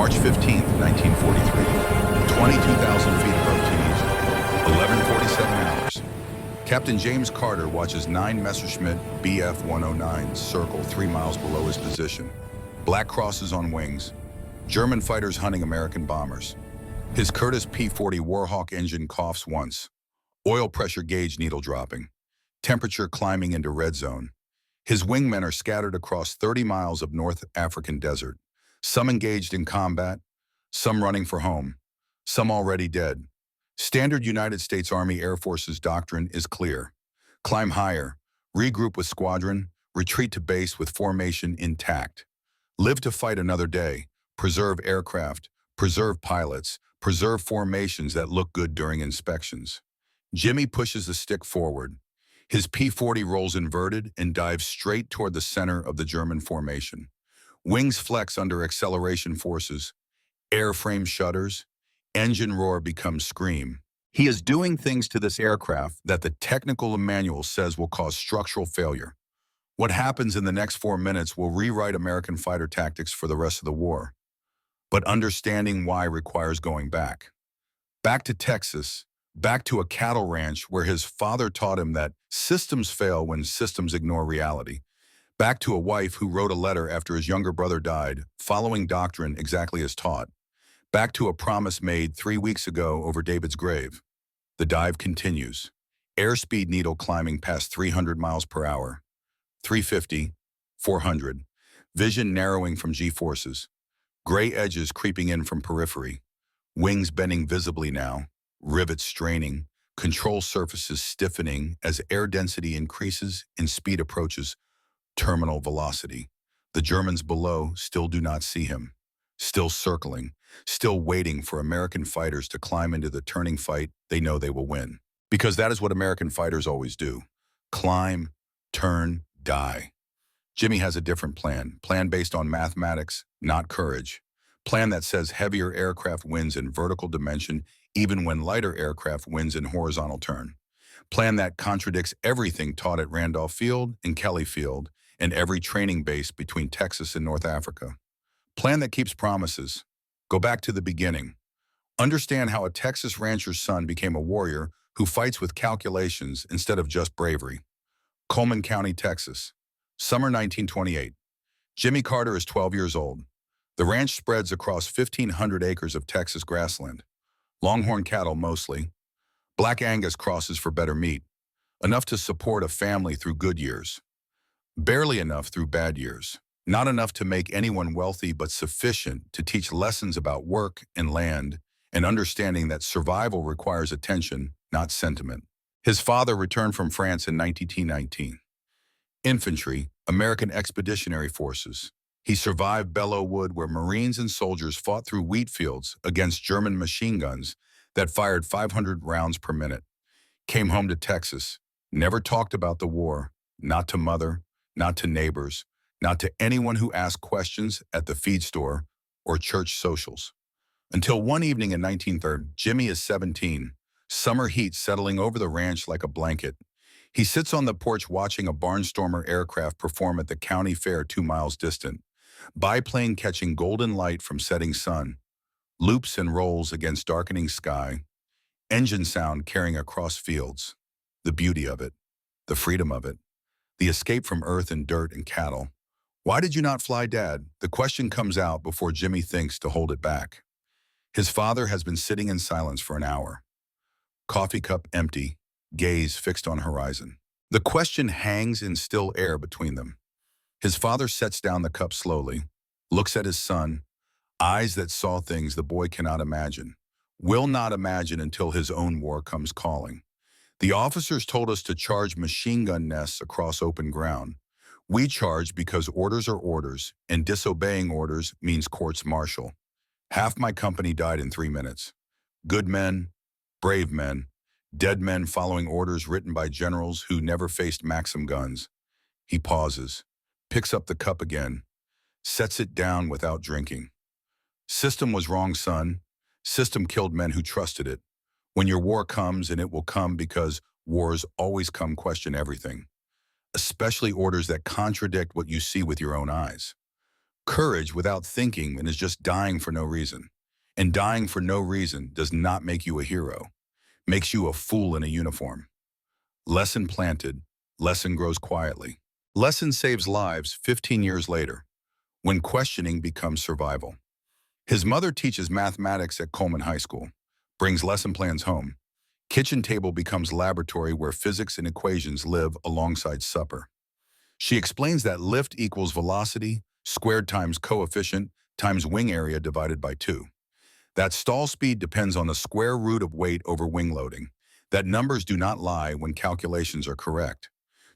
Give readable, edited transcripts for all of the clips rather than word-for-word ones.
March 15th, 1943, 22,000 feet above Tunisia, 11:47 hours. Captain James Carter watches 9 Messerschmitt Bf-109s circle 3 miles below his position. Black crosses on wings, German fighters hunting American bombers. His Curtiss P-40 Warhawk engine coughs once. Oil pressure gauge needle dropping. Temperature climbing into red zone. His wingmen are scattered across 30 miles of North African desert. Some engaged in combat, some running for home, some already dead. Standard United States Army Air Force's doctrine is clear. Climb higher, regroup with squadron, retreat to base with formation intact. Live to fight another day, preserve aircraft, preserve pilots, preserve formations that look good during inspections. Jimmy pushes the stick forward. His P-40 rolls inverted and dives straight toward the center of the German formation. Wings flex under acceleration forces. Airframe shudders. Engine roar becomes scream. He is doing things to this aircraft that the technical manual says will cause structural failure. What happens in the next 4 minutes will rewrite American fighter tactics for the rest of the war. But understanding why requires going back. Back to Texas, back to a cattle ranch where his father taught him that systems fail when systems ignore reality. Back to a wife who wrote a letter after his younger brother died, following doctrine exactly as taught. Back to a promise made 3 weeks ago over David's grave. The dive continues. Airspeed needle climbing past 300 miles per hour. 350, 400. Vision narrowing from G-forces. Gray edges creeping in from periphery. Wings bending visibly now. Rivets straining. Control surfaces stiffening as air density increases and speed approaches terminal velocity. The Germans below still do not see him. Still circling, still waiting for American fighters to climb into the turning fight they know they will win. Because that is what American fighters always do. Climb, turn, die. Jimmy has a different plan based on mathematics, not courage. Plan that says heavier aircraft wins in vertical dimension even when lighter aircraft wins in horizontal turn. Plan that contradicts everything taught at Randolph Field and Kelly Field and every training base between Texas and North Africa. Plan that keeps promises. Go back to the beginning. Understand how a Texas rancher's son became a warrior who fights with calculations instead of just bravery. Coleman County, Texas. Summer 1928. Jimmy Carter is 12 years old. The ranch spreads across 1,500 acres of Texas grassland. Longhorn cattle mostly. Black Angus crosses for better meat. Enough to support a family through good years. Barely enough through bad years. Not enough to make anyone wealthy, but sufficient to teach lessons about work and land and understanding that survival requires attention, not sentiment. His father returned from France in 1919. Infantry, American Expeditionary Forces. He survived Belleau Wood, where Marines and soldiers fought through wheat fields against German machine guns that fired 500 rounds per minute. Came home to Texas, never talked about the war, not to mother, not to neighbors, not to anyone who asked questions at the feed store or church socials. Until one evening in 1930, Jimmy is 17, summer heat settling over the ranch like a blanket. He sits on the porch watching a barnstormer aircraft perform at the county fair 2 miles distant. Biplane catching golden light from setting sun. Loops and rolls against darkening sky. Engine sound carrying across fields. The beauty of it. The freedom of it. The escape from earth and dirt and cattle. Why did you not fly, Dad? The question comes out before Jimmy thinks to hold it back. His father has been sitting in silence for an hour. Coffee cup empty, gaze fixed on horizon. The question hangs in still air between them. His father sets down the cup slowly, looks at his son, eyes that saw things the boy cannot imagine, will not imagine until his own war comes calling. The officers told us to charge machine gun nests across open ground. We charge because orders are orders, and disobeying orders means courts martial. Half my company died in 3 minutes. Good men, brave men, dead men following orders written by generals who never faced Maxim guns. He pauses, picks up the cup again, sets it down without drinking. System was wrong, son. System killed men who trusted it. When your war comes, and it will come because wars always come, question everything. Especially orders that contradict what you see with your own eyes. Courage without thinking and is just dying for no reason. And dying for no reason does not make you a hero. Makes you a fool in a uniform. Lesson planted, lesson grows quietly. Lesson saves lives 15 years later, when questioning becomes survival. His mother teaches mathematics at Coleman High School, brings lesson plans home. Kitchen table becomes laboratory where physics and equations live alongside supper. She explains that lift equals velocity, squared times coefficient, times wing area divided by 2. That stall speed depends on the square root of weight over wing loading. That numbers do not lie when calculations are correct.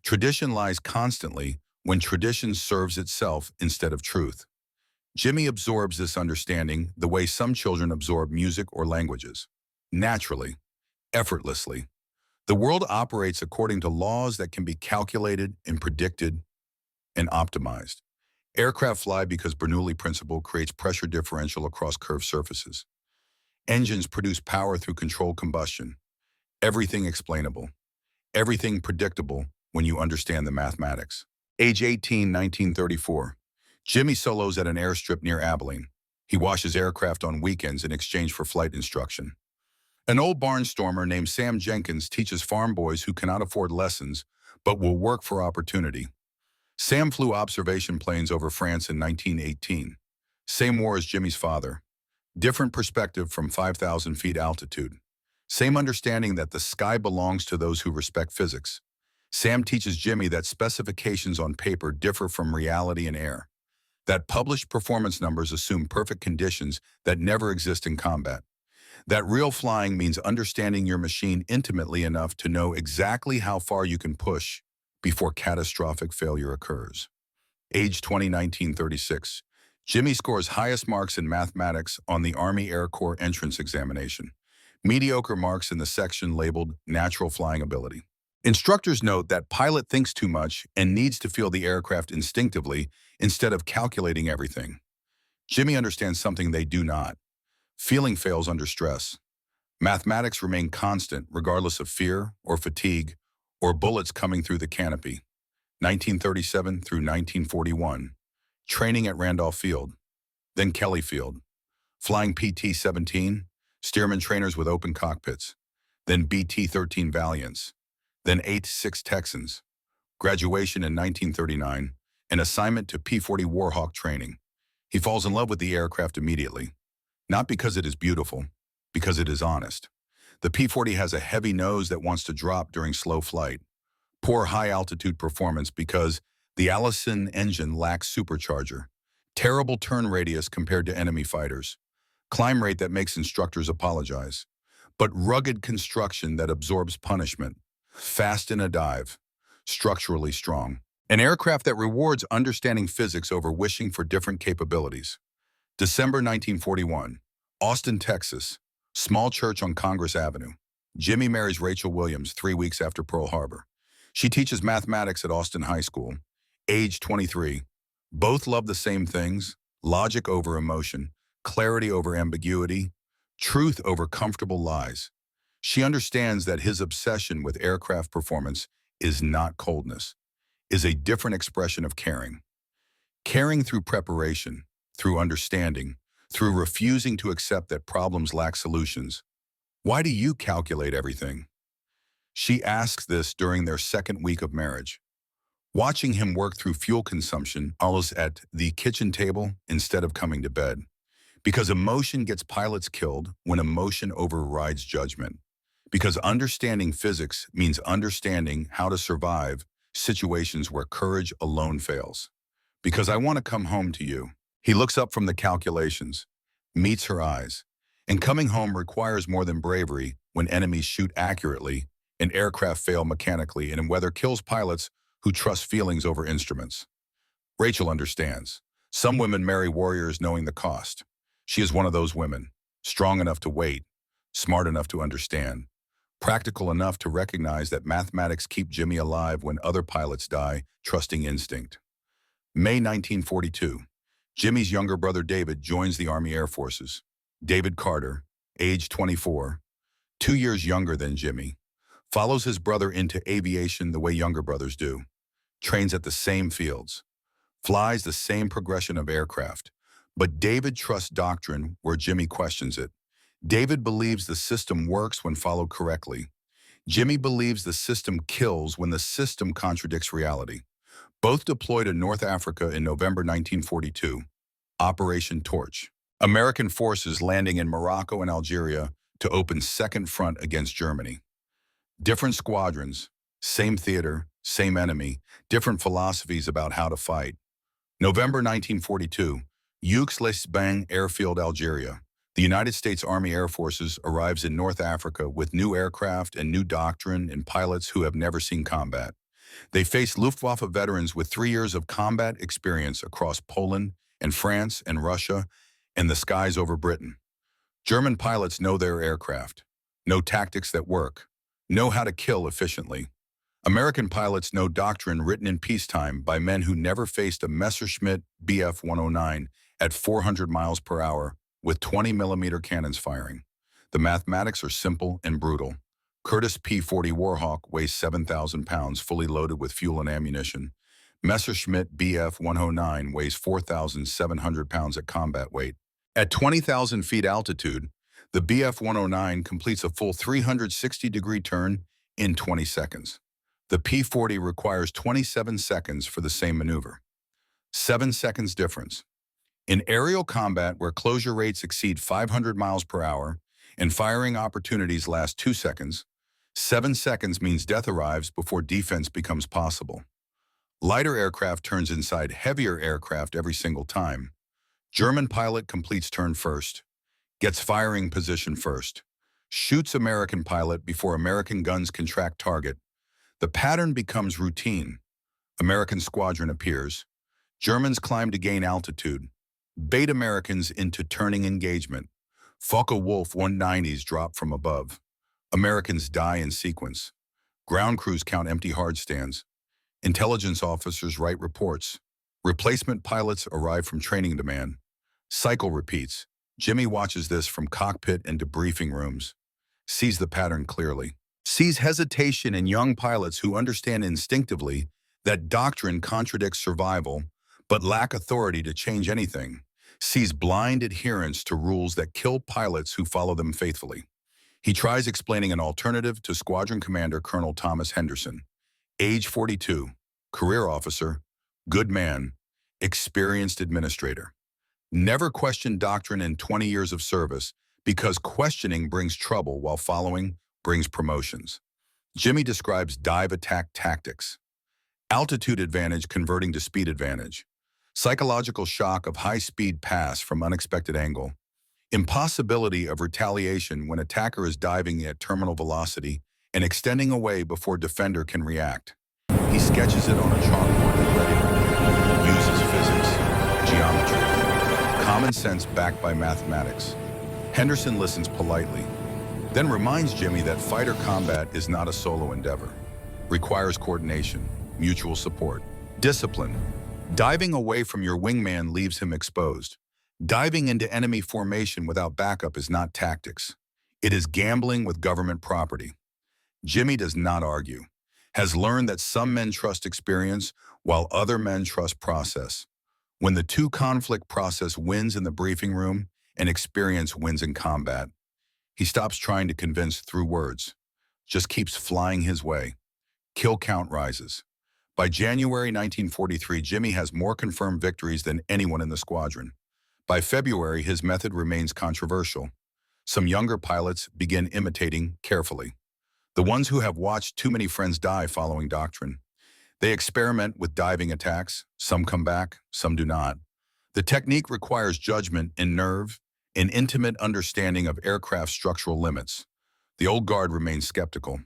Tradition lies constantly when tradition serves itself instead of truth. Jimmy absorbs this understanding the way some children absorb music or languages. Naturally, effortlessly. The world operates according to laws that can be calculated and predicted and optimized. Aircraft fly because Bernoulli principle creates pressure differential across curved surfaces. Engines produce power through controlled combustion. Everything explainable. Everything predictable when you understand the mathematics. Age 18, 1934. Jimmy solos at an airstrip near Abilene. He washes aircraft on weekends in exchange for flight instruction. An old barnstormer named Sam Jenkins teaches farm boys who cannot afford lessons but will work for opportunity. Sam flew observation planes over France in 1918. Same war as Jimmy's father. Different perspective from 5,000 feet altitude. Same understanding that the sky belongs to those who respect physics. Sam teaches Jimmy that specifications on paper differ from reality in air. That published performance numbers assume perfect conditions that never exist in combat. That real flying means understanding your machine intimately enough to know exactly how far you can push before catastrophic failure occurs. Age 20, 1936. Jimmy scores highest marks in mathematics on the Army Air Corps entrance examination. Mediocre marks in the section labeled natural flying ability. Instructors note that pilot thinks too much and needs to feel the aircraft instinctively instead of calculating everything. Jimmy understands something they do not. Feeling fails under stress. Mathematics remain constant regardless of fear or fatigue or bullets coming through the canopy. 1937 through 1941. Training at Randolph Field, then Kelly Field. Flying PT-17, Stearman trainers with open cockpits, then BT-13 Valiants, then 8-6 Texans. Graduation in 1939, an assignment to P-40 Warhawk training. He falls in love with the aircraft immediately. Not because it is beautiful, because it is honest. The P-40 has a heavy nose that wants to drop during slow flight. Poor high-altitude performance because the Allison engine lacks supercharger. Terrible turn radius compared to enemy fighters. Climb rate that makes instructors apologize. But rugged construction that absorbs punishment. Fast in a dive. Structurally strong. An aircraft that rewards understanding physics over wishing for different capabilities. December 1941. Austin, Texas. Small church on Congress Avenue. Jimmy marries Rachel Williams 3 weeks after Pearl Harbor. She teaches mathematics at Austin High School. Age 23. Both love the same things: logic over emotion, clarity over ambiguity, truth over comfortable lies. She understands that his obsession with aircraft performance is not coldness, is a different expression of caring. Caring through preparation, through understanding, through refusing to accept that problems lack solutions. Why do you calculate everything? She asks this during their second week of marriage. Watching him work through fuel consumption always at the kitchen table instead of coming to bed. Because emotion gets pilots killed when emotion overrides judgment. Because understanding physics means understanding how to survive situations where courage alone fails. Because I want to come home to you. He looks up from the calculations, meets her eyes. And coming home requires more than bravery when enemies shoot accurately and aircraft fail mechanically and weather kills pilots who trust feelings over instruments. Rachel understands. Some women marry warriors knowing the cost. She is one of those women, strong enough to wait, smart enough to understand, practical enough to recognize that mathematics keep Jimmy alive when other pilots die, trusting instinct. May 1942. Jimmy's younger brother David joins the Army Air Forces. David Carter, age 24, 2 years younger than Jimmy, follows his brother into aviation the way younger brothers do. Trains at the same fields. flies the same progression of aircraft. But David trusts doctrine where Jimmy questions it. David believes the system works when followed correctly. Jimmy believes the system kills when the system contradicts reality. Both deployed in North Africa in November 1942. Operation Torch. American forces landing in Morocco and Algeria to open Second Front against Germany. Different squadrons, same theater, same enemy, different philosophies about how to fight. November 1942, Aix-les-Bains Airfield, Algeria. The United States Army Air Forces arrives in North Africa with new aircraft and new doctrine and pilots who have never seen combat. They face Luftwaffe veterans with 3 years of combat experience across Poland and France and Russia and the skies over Britain. German pilots know their aircraft, know tactics that work, know how to kill efficiently. American pilots know doctrine written in peacetime by men who never faced a Messerschmitt Bf-109 at 400 miles per hour with 20mm cannons firing. The mathematics are simple and brutal. Curtiss P-40 Warhawk weighs 7,000 pounds, fully loaded with fuel and ammunition. Messerschmitt Bf-109 weighs 4,700 pounds at combat weight. At 20,000 feet altitude, the Bf-109 completes a full 360-degree turn in 20 seconds. The P-40 requires 27 seconds for the same maneuver. 7 seconds difference. In aerial combat where closure rates exceed 500 miles per hour and firing opportunities last 2 seconds, 7 seconds means death arrives before defense becomes possible. Lighter aircraft turns inside heavier aircraft every single time. German pilot completes turn first, gets firing position first, shoots American pilot before American guns can track target. The pattern becomes routine. American squadron appears. Germans climb to gain altitude. Bait Americans into turning engagement. Focke-Wulf 190s drop from above. Americans die in sequence. Ground crews count empty hardstands. Intelligence officers write reports. Replacement pilots arrive from training demand. Cycle repeats. Jimmy watches this from cockpit and debriefing rooms. Sees the pattern clearly. Sees hesitation in young pilots who understand instinctively that doctrine contradicts survival, but lack authority to change anything. Sees blind adherence to rules that kill pilots who follow them faithfully. He tries explaining an alternative to Squadron Commander Colonel Thomas Henderson. Age 42, career officer, good man, experienced administrator. Never questioned doctrine in 20 years of service because questioning brings trouble while following brings promotions. Jimmy describes dive attack tactics. Altitude advantage converting to speed advantage. Psychological shock of high-speed pass from unexpected angle. Impossibility of retaliation when attacker is diving at terminal velocity and extending away before defender can react. He sketches it on a chalkboard and ready. Uses physics, geometry, common sense backed by mathematics. Henderson listens politely, then reminds Jimmy that fighter combat is not a solo endeavor. Requires coordination, mutual support, discipline. Diving away from your wingman leaves him exposed. Diving into enemy formation without backup is not tactics. It is gambling with government property. Jimmy does not argue. Has learned that some men trust experience while other men trust process. When the two conflict, process wins in the briefing room and experience wins in combat. He stops trying to convince through words. Just keeps flying his way. Kill count rises. By January 1943, Jimmy has more confirmed victories than anyone in the squadron. By February, his method remains controversial. Some younger pilots begin imitating carefully. The ones who have watched too many friends die following doctrine. They experiment with diving attacks. Some come back, some do not. The technique requires judgment and nerve, an intimate understanding of aircraft structural limits. The old guard remains skeptical.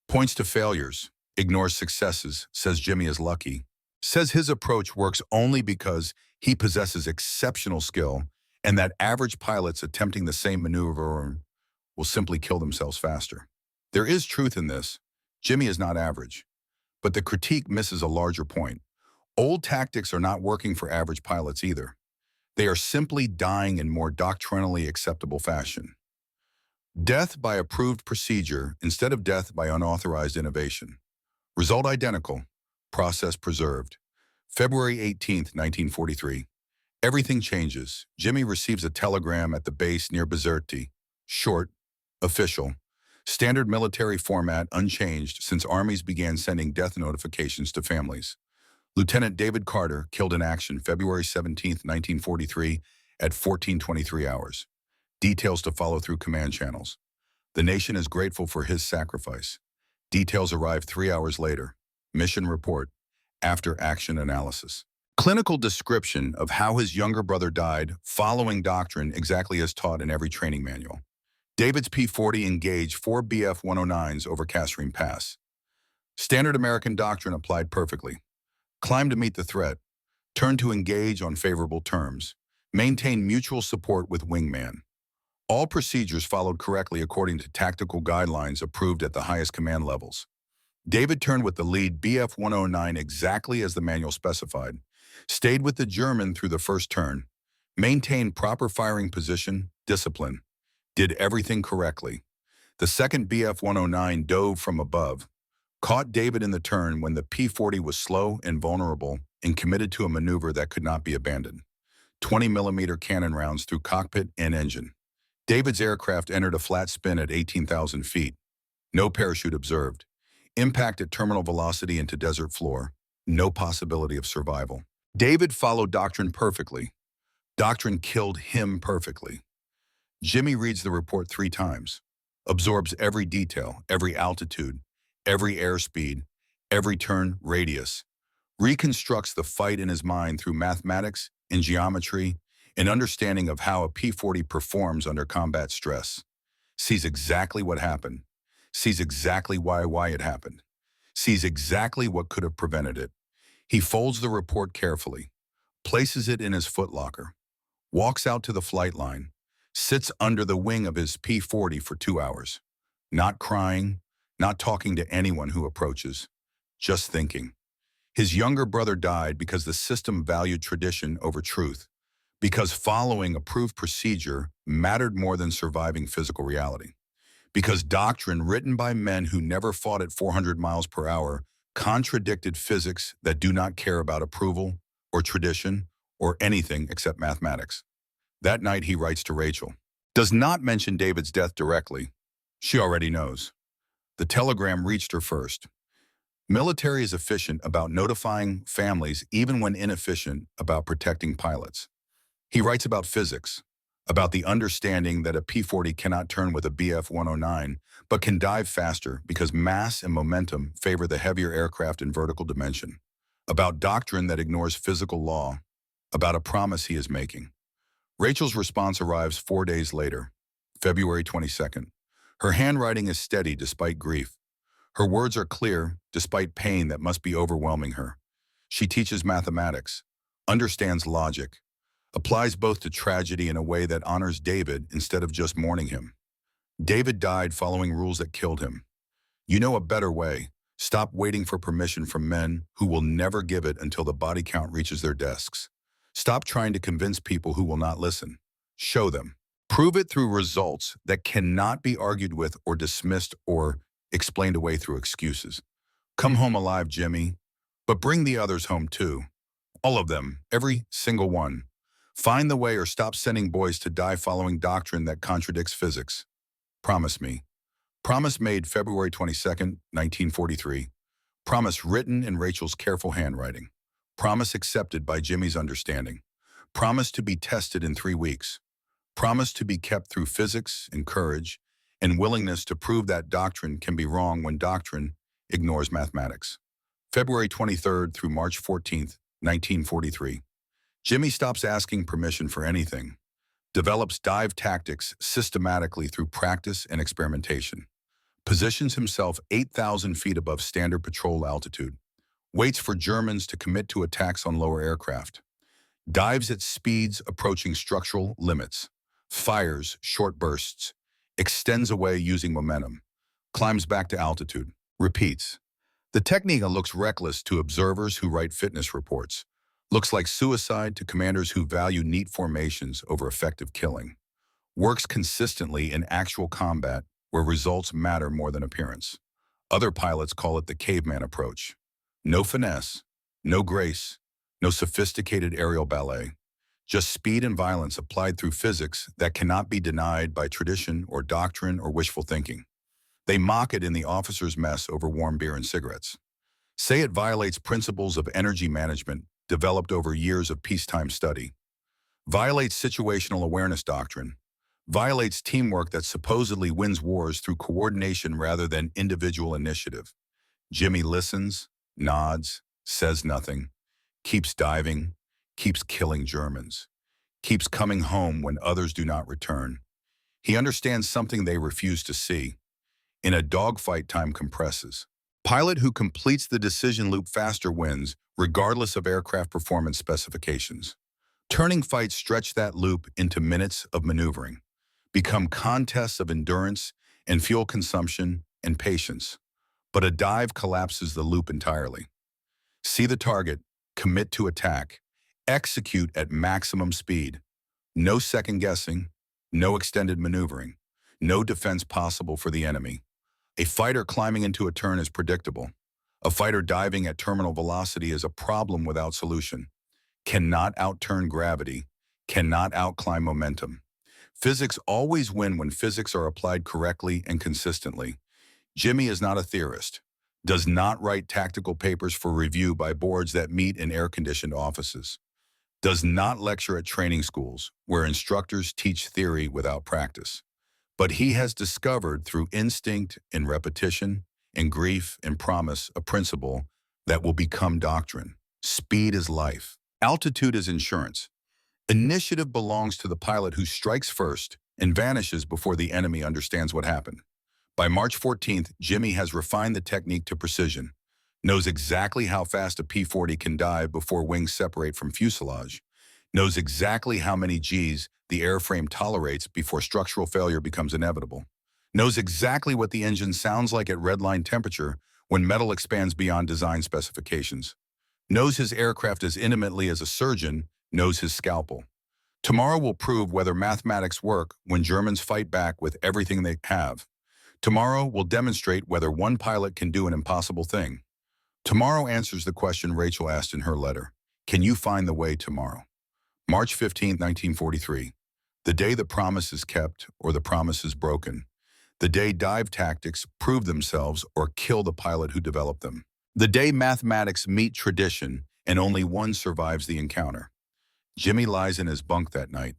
Points to failures. Ignores successes, says Jimmy is lucky. Says his approach works only because he possesses exceptional skill and that average pilots attempting the same maneuver will simply kill themselves faster. There is truth in this. Jimmy is not average. But the critique misses a larger point. Old tactics are not working for average pilots either. They are simply dying in more doctrinally acceptable fashion. Death by approved procedure instead of death by unauthorized innovation. Result identical, process preserved. February 18th, 1943. Everything changes. Jimmy receives a telegram at the base near Bizerti. Short, official. Standard military format unchanged since armies began sending death notifications to families. Lieutenant David Carter killed in action February 17th, 1943 at 14:23 hours. Details to follow through command channels. The nation is grateful for his sacrifice. Details arrive 3 hours later. Mission report. After action analysis. Clinical description of how his younger brother died following doctrine exactly as taught in every training manual. David's P-40 engaged 4 BF-109s over Kasserine Pass. Standard American doctrine applied perfectly. Climb to meet the threat. Turn to engage on favorable terms. Maintain mutual support with wingman. All procedures followed correctly according to tactical guidelines approved at the highest command levels. David turned with the lead BF-109 exactly as the manual specified, stayed with the German through the first turn, maintained proper firing position, discipline, did everything correctly. The second BF-109 dove from above, caught David in the turn when the P-40 was slow and vulnerable and committed to a maneuver that could not be abandoned. 20mm cannon rounds through cockpit and engine. David's aircraft entered a flat spin at 18,000 feet. No parachute observed. Impact at terminal velocity into desert floor. No possibility of survival. David followed doctrine perfectly. Doctrine killed him perfectly. Jimmy reads the report 3 times, absorbs every detail, every altitude, every airspeed, every turn radius, reconstructs the fight in his mind through mathematics and geometry and understanding of how a P-40 performs under combat stress, sees exactly what happened, sees exactly why it happened, sees exactly what could have prevented it. He folds the report carefully, places it in his footlocker, walks out to the flight line, sits under the wing of his P-40 for 2 hours, not crying, not talking to anyone who approaches, just thinking. His younger brother died because the system valued tradition over truth, because following approved procedure mattered more than surviving physical reality, because doctrine written by men who never fought at 400 miles per hour contradicted physics that do not care about approval or tradition or anything except mathematics. That night he writes to Rachel. Does not mention David's death directly. She already knows. The telegram reached her first. Military is efficient about notifying families even when inefficient about protecting pilots. He writes about physics, about the understanding that a P-40 cannot turn with a BF-109, but can dive faster because mass and momentum favor the heavier aircraft in vertical dimension, about doctrine that ignores physical law, about a promise he is making. Rachel's response arrives 4 days later, February 22nd. Her handwriting is steady despite grief. Her words are clear despite pain that must be overwhelming her. She teaches mathematics, understands logic, applies both to tragedy in a way that honors David instead of just mourning him. David died following rules that killed him. You know a better way. Stop waiting for permission from men who will never give it until the body count reaches their desks. Stop trying to convince people who will not listen. Show them. Prove it through results that cannot be argued with or dismissed or explained away through excuses. Come home alive, Jimmy, but bring the others home too. All of them, every single one. Find the way or stop sending boys to die following doctrine that contradicts physics. Promise me. Promise made February 22nd, 1943. Promise written in Rachel's careful handwriting. Promise accepted by Jimmy's understanding. Promise to be tested in 3 weeks. Promise to be kept through physics and courage and willingness to prove that doctrine can be wrong when doctrine ignores mathematics. February 23rd through March 14th, 1943. Jimmy stops asking permission for anything, develops dive tactics systematically through practice and experimentation, positions himself 8,000 feet above standard patrol altitude, waits for Germans to commit to attacks on lower aircraft, dives at speeds approaching structural limits, fires short bursts, extends away using momentum, climbs back to altitude, repeats. The technique looks reckless to observers who write fitness reports, looks like suicide to commanders who value neat formations over effective killing, works consistently in actual combat where results matter more than appearance. Other pilots call it the caveman approach. No finesse, no grace, no sophisticated aerial ballet, just speed and violence applied through physics that cannot be denied by tradition or doctrine or wishful thinking. They mock it in the officer's mess over warm beer and cigarettes. Say it violates principles of energy management developed over years of peacetime study, violates situational awareness doctrine, violates teamwork that supposedly wins wars through coordination rather than individual initiative. Jimmy listens, nods, says nothing, keeps diving, keeps killing Germans, keeps coming home when others do not return. He understands something they refuse to see. In a dogfight, time compresses. Pilot who completes the decision loop faster wins, regardless of aircraft performance specifications. Turning fights stretch that loop into minutes of maneuvering, become contests of endurance and fuel consumption and patience. But a dive collapses the loop entirely. See the target, commit to attack, execute at maximum speed. No second guessing, no extended maneuvering, no defense possible for the enemy. A fighter climbing into a turn is predictable. A fighter diving at terminal velocity is a problem without solution. Cannot outturn gravity, cannot outclimb momentum. Physics always win when physics are applied correctly and consistently. Jimmy is not a theorist, does not write tactical papers for review by boards that meet in air-conditioned offices, does not lecture at training schools where instructors teach theory without practice. But he has discovered through instinct and repetition and grief and promise a principle that will become doctrine. Speed is life. Altitude is insurance. Initiative belongs to the pilot who strikes first and vanishes before the enemy understands what happened. By March 14th, Jimmy has refined the technique to precision, knows exactly how fast a P-40 can dive before wings separate from fuselage, knows exactly how many Gs the airframe tolerates before structural failure becomes inevitable, knows exactly what the engine sounds like at redline temperature when metal expands beyond design specifications, knows his aircraft as intimately as a surgeon knows his scalpel. Tomorrow will prove whether mathematics work when Germans fight back with everything they have. Tomorrow will demonstrate whether one pilot can do an impossible thing. Tomorrow answers the question Rachel asked in her letter. Can you find the way tomorrow? March 15, 1943. The day the promise is kept or the promise is broken. The day dive tactics prove themselves or kill the pilot who developed them. The day mathematics meet tradition and only one survives the encounter. Jimmy lies in his bunk that night,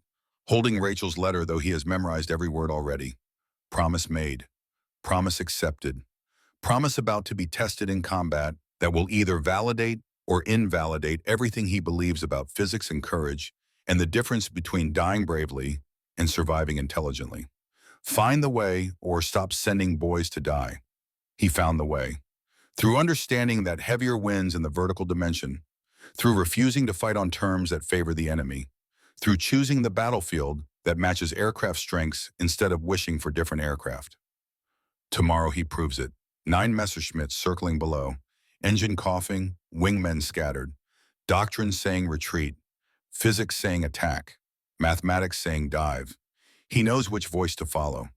holding Rachel's letter though he has memorized every word already. Promise made. Promise accepted. Promise about to be tested in combat that will either validate or invalidate everything he believes about physics and courage and the difference between dying bravely and surviving intelligently. Find the way or stop sending boys to die. He found the way. Through understanding that heavier wins in the vertical dimension, through refusing to fight on terms that favor the enemy, through choosing the battlefield that matches aircraft strengths instead of wishing for different aircraft. Tomorrow he proves it. 9 Messerschmitts circling below, engine coughing, wingmen scattered, doctrine saying retreat, physics saying attack, mathematics saying dive. He knows which voice to follow,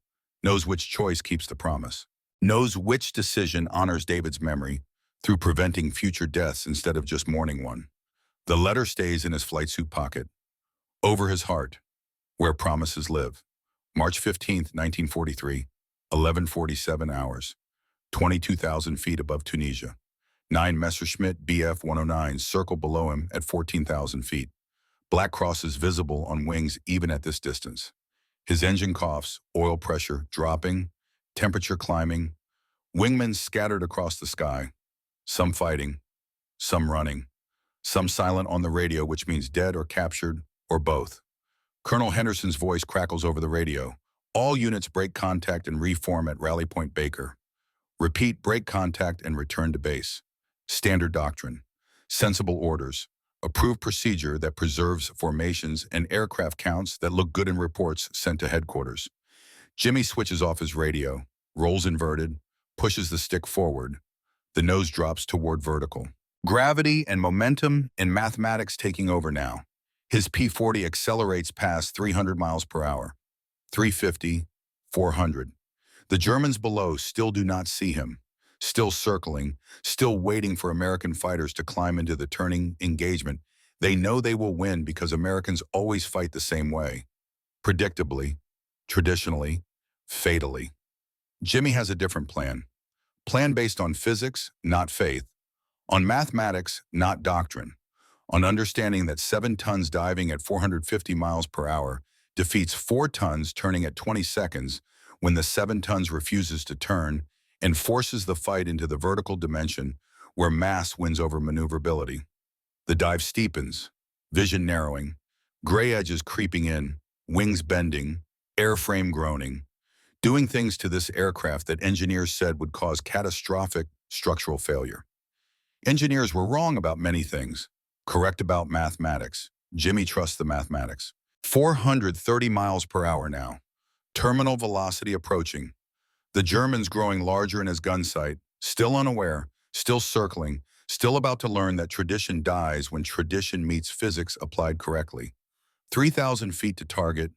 knows which choice keeps the promise, knows which decision honors David's memory through preventing future deaths instead of just mourning one. The letter stays in his flight suit pocket, over his heart, where promises live. March 15th, 1943, 11:47 hours, 22,000 feet above Tunisia. 9 Messerschmitt Bf-109 circle below him at 14,000 feet. Black crosses visible on wings even at this distance. His engine coughs, oil pressure dropping, temperature climbing, wingmen scattered across the sky, some fighting, some running, some silent on the radio, which means dead or captured, or both. Colonel Henderson's voice crackles over the radio. All units break contact and reform at Rally Point Baker. Repeat, break contact and return to base. Standard doctrine. Sensible orders. Approved procedure that preserves formations and aircraft counts that look good in reports sent to headquarters. Jimmy switches off his radio, rolls inverted, pushes the stick forward. The nose drops toward vertical. Gravity and momentum and mathematics taking over now. His P-40 accelerates past 300 miles per hour. 350, 400. The Germans below still do not see him, still circling, still waiting for American fighters to climb into the turning engagement They know they will win because Americans always fight the same way. Predictably, traditionally, fatally. Jimmy has a different plan. Plan based on physics, not faith. On mathematics, not doctrine. On understanding that 7 tons diving at 450 miles per hour defeats 4 tons turning at 20 seconds when the 7 tons refuses to turn and forces the fight into the vertical dimension where mass wins over maneuverability. The dive steepens, vision narrowing, gray edges creeping in, wings bending, airframe groaning, doing things to this aircraft that engineers said would cause catastrophic structural failure. Engineers were wrong about many things, correct about mathematics. Jimmy trusts the mathematics. 430 miles per hour now. Terminal velocity approaching. The Germans growing larger in his gun sight, still unaware, still circling, still about to learn that tradition dies when tradition meets physics applied correctly. 3,000 feet to target,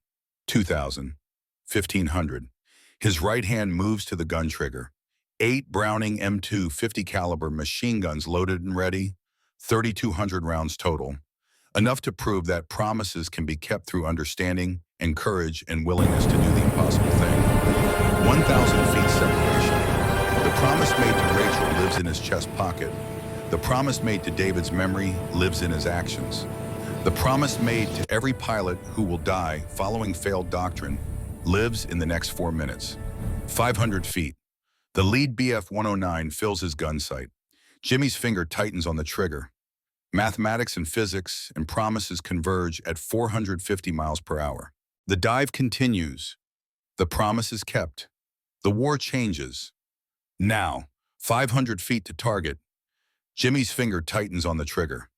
2,000, 1,500. His right hand moves to the gun trigger. 8 Browning M2 50 caliber machine guns loaded and ready, 3,200 rounds total. Enough to prove that promises can be kept through understanding and courage and willingness to do the impossible thing. 1,000 feet separation. The promise made to Rachel lives in his chest pocket. The promise made to David's memory lives in his actions. The promise made to every pilot who will die following failed doctrine lives in the next 4 minutes. 500 feet. The lead BF-109 fills his gun sight. Jimmy's finger tightens on the trigger. Mathematics and physics and promises converge at 450 miles per hour. The dive continues. The promise is kept. The war changes. Now, 500 feet to target. Jimmy's finger tightens on the trigger.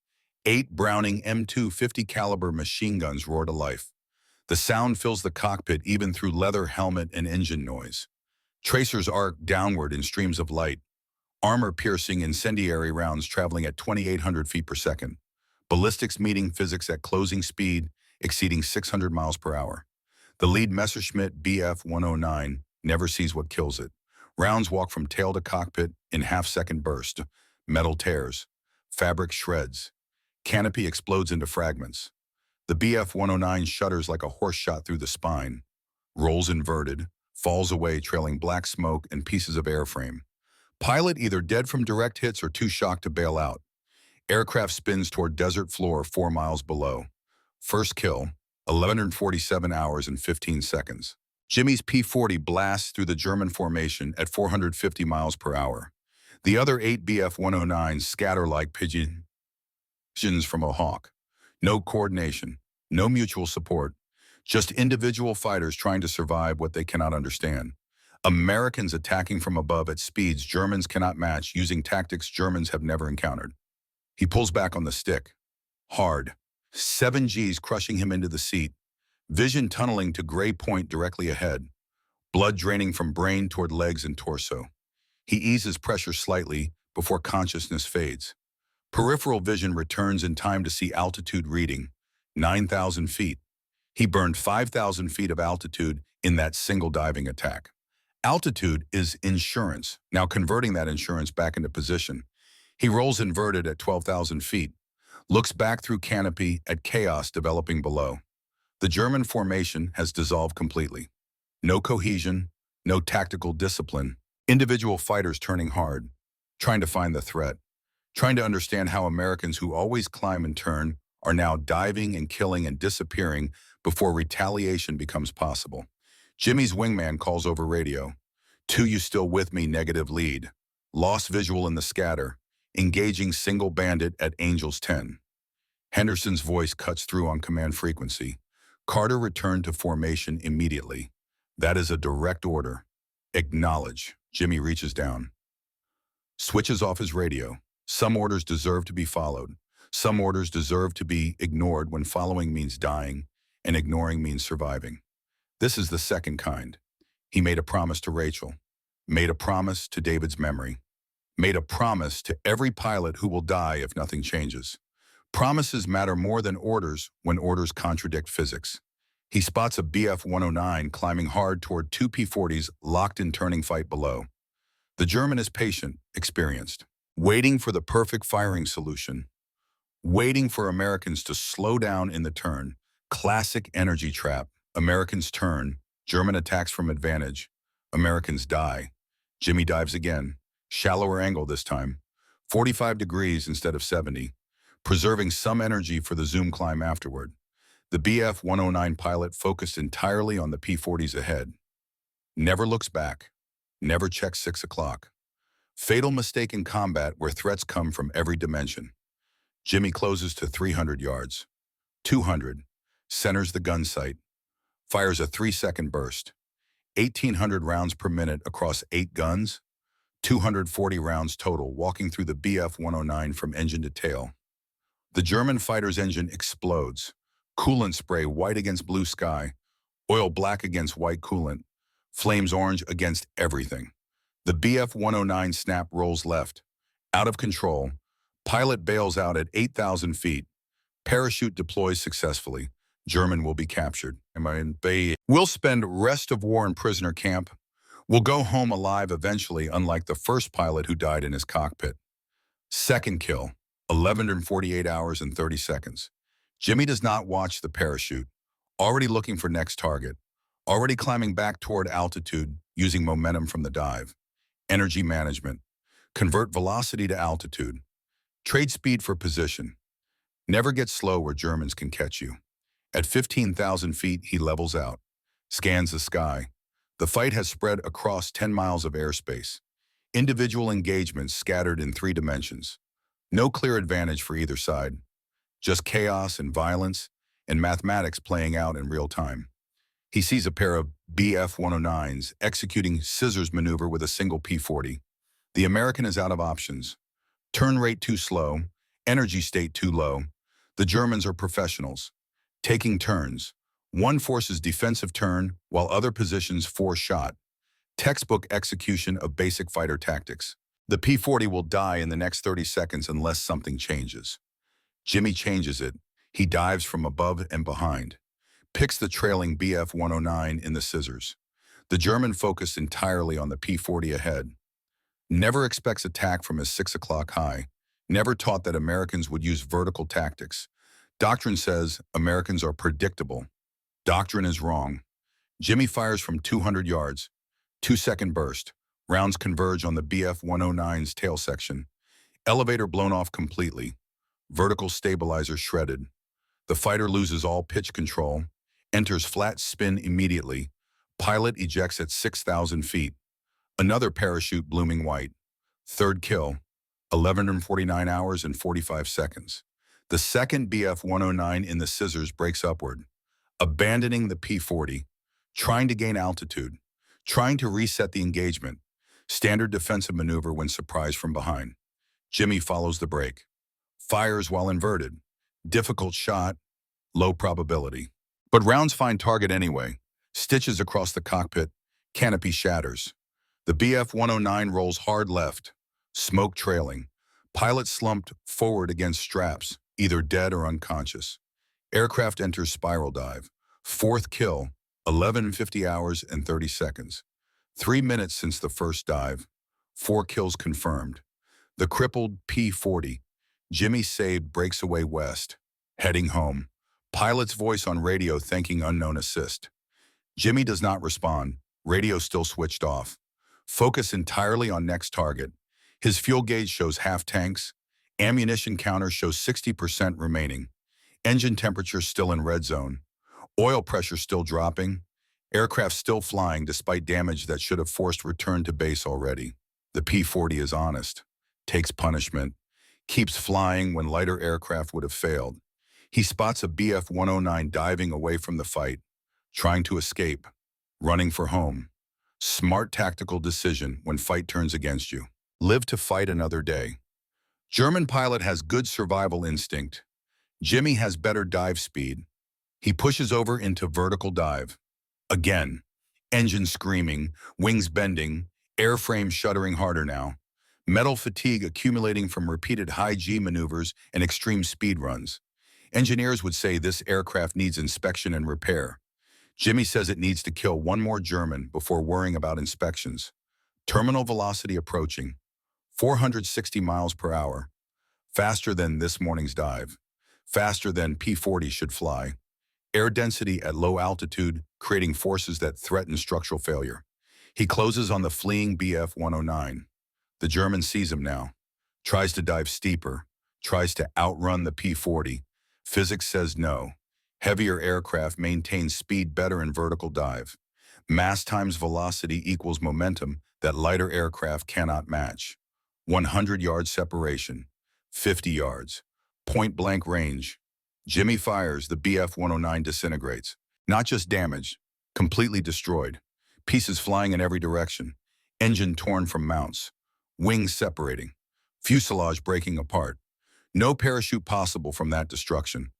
8 Browning M2 50 caliber machine guns roar to life. The sound fills the cockpit even through leather helmet and engine noise. Tracers arc downward in streams of light. Armor-piercing incendiary rounds traveling at 2,800 feet per second. Ballistics meeting physics at closing speed exceeding 600 miles per hour. The lead Messerschmitt Bf-109 never sees what kills it. Rounds walk from tail to cockpit in half-second bursts. Metal tears. Fabric shreds. Canopy explodes into fragments. The Bf-109 shudders like a horse shot through the spine. Rolls inverted. Falls away trailing black smoke and pieces of airframe. Pilot either dead from direct hits or too shocked to bail out. Aircraft spins toward desert floor 4 miles below. First kill, 1,147 hours and 15 seconds. Jimmy's P-40 blasts through the German formation at 450 miles per hour. The other 8 Bf-109s scatter like pigeons from a hawk. No coordination, no mutual support, just individual fighters trying to survive what they cannot understand. Americans attacking from above at speeds Germans cannot match using tactics Germans have never encountered. He pulls back on the stick. Hard. 7 Gs crushing him into the seat. Vision tunneling to gray point directly ahead. Blood draining from brain toward legs and torso. He eases pressure slightly before consciousness fades. Peripheral vision returns in time to see altitude reading, 9,000 feet. He burned 5,000 feet of altitude in that single diving attack. Altitude is insurance, now converting that insurance back into position. He rolls inverted at 12,000 feet, looks back through canopy at chaos developing below. The German formation has dissolved completely. No cohesion, no tactical discipline. Individual fighters turning hard, trying to find the threat, trying to understand how Americans who always climb and turn are now diving and killing and disappearing before retaliation becomes possible. Jimmy's wingman calls over radio. 2 You still with me, negative lead. Lost visual in the scatter. Engaging single bandit at Angels 10. Henderson's voice cuts through on command frequency. Carter returned to formation immediately. That is a direct order. Acknowledge. Jimmy reaches down. Switches off his radio. Some orders deserve to be followed. Some orders deserve to be ignored when following means dying and ignoring means surviving. This is the second kind. He made a promise to Rachel, made a promise to David's memory, made a promise to every pilot who will die if nothing changes. Promises matter more than orders when orders contradict physics. He spots a Bf-109 climbing hard toward 2 P-40s locked in turning fight below. The German is patient, experienced, waiting for the perfect firing solution, waiting for Americans to slow down in the turn. Classic energy trap. Americans turn. German attacks from advantage. Americans die. Jimmy dives again. Shallower angle this time. 45 degrees instead of 70. Preserving some energy for the zoom climb afterward. The BF-109 pilot focused entirely on the P-40s ahead. Never looks back. Never checks 6 o'clock. Fatal mistake in combat where threats come from every dimension. Jimmy closes to 300 yards. 200. Centers the gun sight. Fires a 3-second burst. 1,800 rounds per minute across 8 guns. 240 rounds total, walking through the BF-109 from engine to tail. The German fighter's engine explodes. Coolant spray white against blue sky. Oil black against white coolant. Flames orange against everything. The BF-109 snap rolls left. Out of control. Pilot bails out at 8,000 feet. Parachute deploys successfully. German will be captured. We'll spend rest of war in prisoner camp. We'll go home alive eventually, unlike the first pilot who died in his cockpit. Second kill, 1,148 hours and 30 seconds. Jimmy does not watch the parachute. Already looking for next target. Already climbing back toward altitude, using momentum from the dive. Energy management. Convert velocity to altitude. Trade speed for position. Never get slow where Germans can catch you. At 15,000 feet, he levels out. Scans the sky. The fight has spread across 10 miles of airspace. Individual engagements scattered in 3 dimensions. No clear advantage for either side. Just chaos and violence and mathematics playing out in real time. He sees a pair of BF-109s executing scissors maneuver with a single P-40. The American is out of options. Turn rate too slow, energy state too low. The Germans are professionals. Taking turns. One forces defensive turn, while other positions force shot. Textbook execution of basic fighter tactics. The P-40 will die in the next 30 seconds unless something changes. Jimmy changes it. He dives from above and behind. Picks the trailing BF-109 in the scissors. The German focused entirely on the P-40 ahead. Never expects attack from his 6 o'clock high. Never taught that Americans would use vertical tactics. Doctrine says Americans are predictable. Doctrine is wrong. Jimmy fires from 200 yards. 2-second burst. Rounds converge on the BF-109's tail section. Elevator blown off completely. Vertical stabilizer shredded. The fighter loses all pitch control. Enters flat spin immediately. Pilot ejects at 6,000 feet. Another parachute blooming white. Third kill. 1,149 hours and 45 seconds. The second BF-109 in the scissors breaks upward. Abandoning the P-40. Trying to gain altitude. Trying to reset the engagement. Standard defensive maneuver when surprised from behind. Jimmy follows the break. Fires while inverted. Difficult shot. Low probability. But rounds find target anyway. Stitches across the cockpit. Canopy shatters. The BF-109 rolls hard left. Smoke trailing. Pilot slumped forward against straps, either dead or unconscious. Aircraft enters spiral dive. Fourth kill, 11:50 hours and 30 seconds. 3 minutes since the first dive. 4 kills confirmed. The crippled P-40. Jimmy saved breaks away west. Heading home. Pilot's voice on radio thanking unknown assist. Jimmy does not respond. Radio still switched off. Focus entirely on next target. His fuel gauge shows half tanks. Ammunition counter shows 60% remaining. Engine temperature still in red zone. Oil pressure still dropping. Aircraft still flying despite damage that should have forced return to base already. The P-40 is honest. Takes punishment. Keeps flying when lighter aircraft would have failed. He spots a BF-109 diving away from the fight. Trying to escape. Running for home. Smart tactical decision when fight turns against you. Live to fight another day. German pilot has good survival instinct. Jimmy has better dive speed. He pushes over into vertical dive. Again. Engine screaming, wings bending, airframe shuddering harder now. Metal fatigue accumulating from repeated high G maneuvers and extreme speed runs. Engineers would say this aircraft needs inspection and repair. Jimmy says it needs to kill one more German before worrying about inspections. Terminal velocity approaching. 460 miles per hour. faster than this morning's dive, faster than P-40 should fly. Air density at low altitude, creating forces that threaten structural failure. He closes on the fleeing Bf-109. The German sees him now, tries to dive steeper, tries to outrun the P-40. Physics says no. Heavier aircraft maintain speed better in vertical dive. Mass times velocity equals momentum that lighter aircraft cannot match. 100-yard separation, 50 yards, point-blank range. Jimmy fires, the Bf-109 disintegrates. Not just damaged, completely destroyed. Pieces flying in every direction. Engine torn from mounts. Wings separating. Fuselage breaking apart. No parachute possible from that destruction.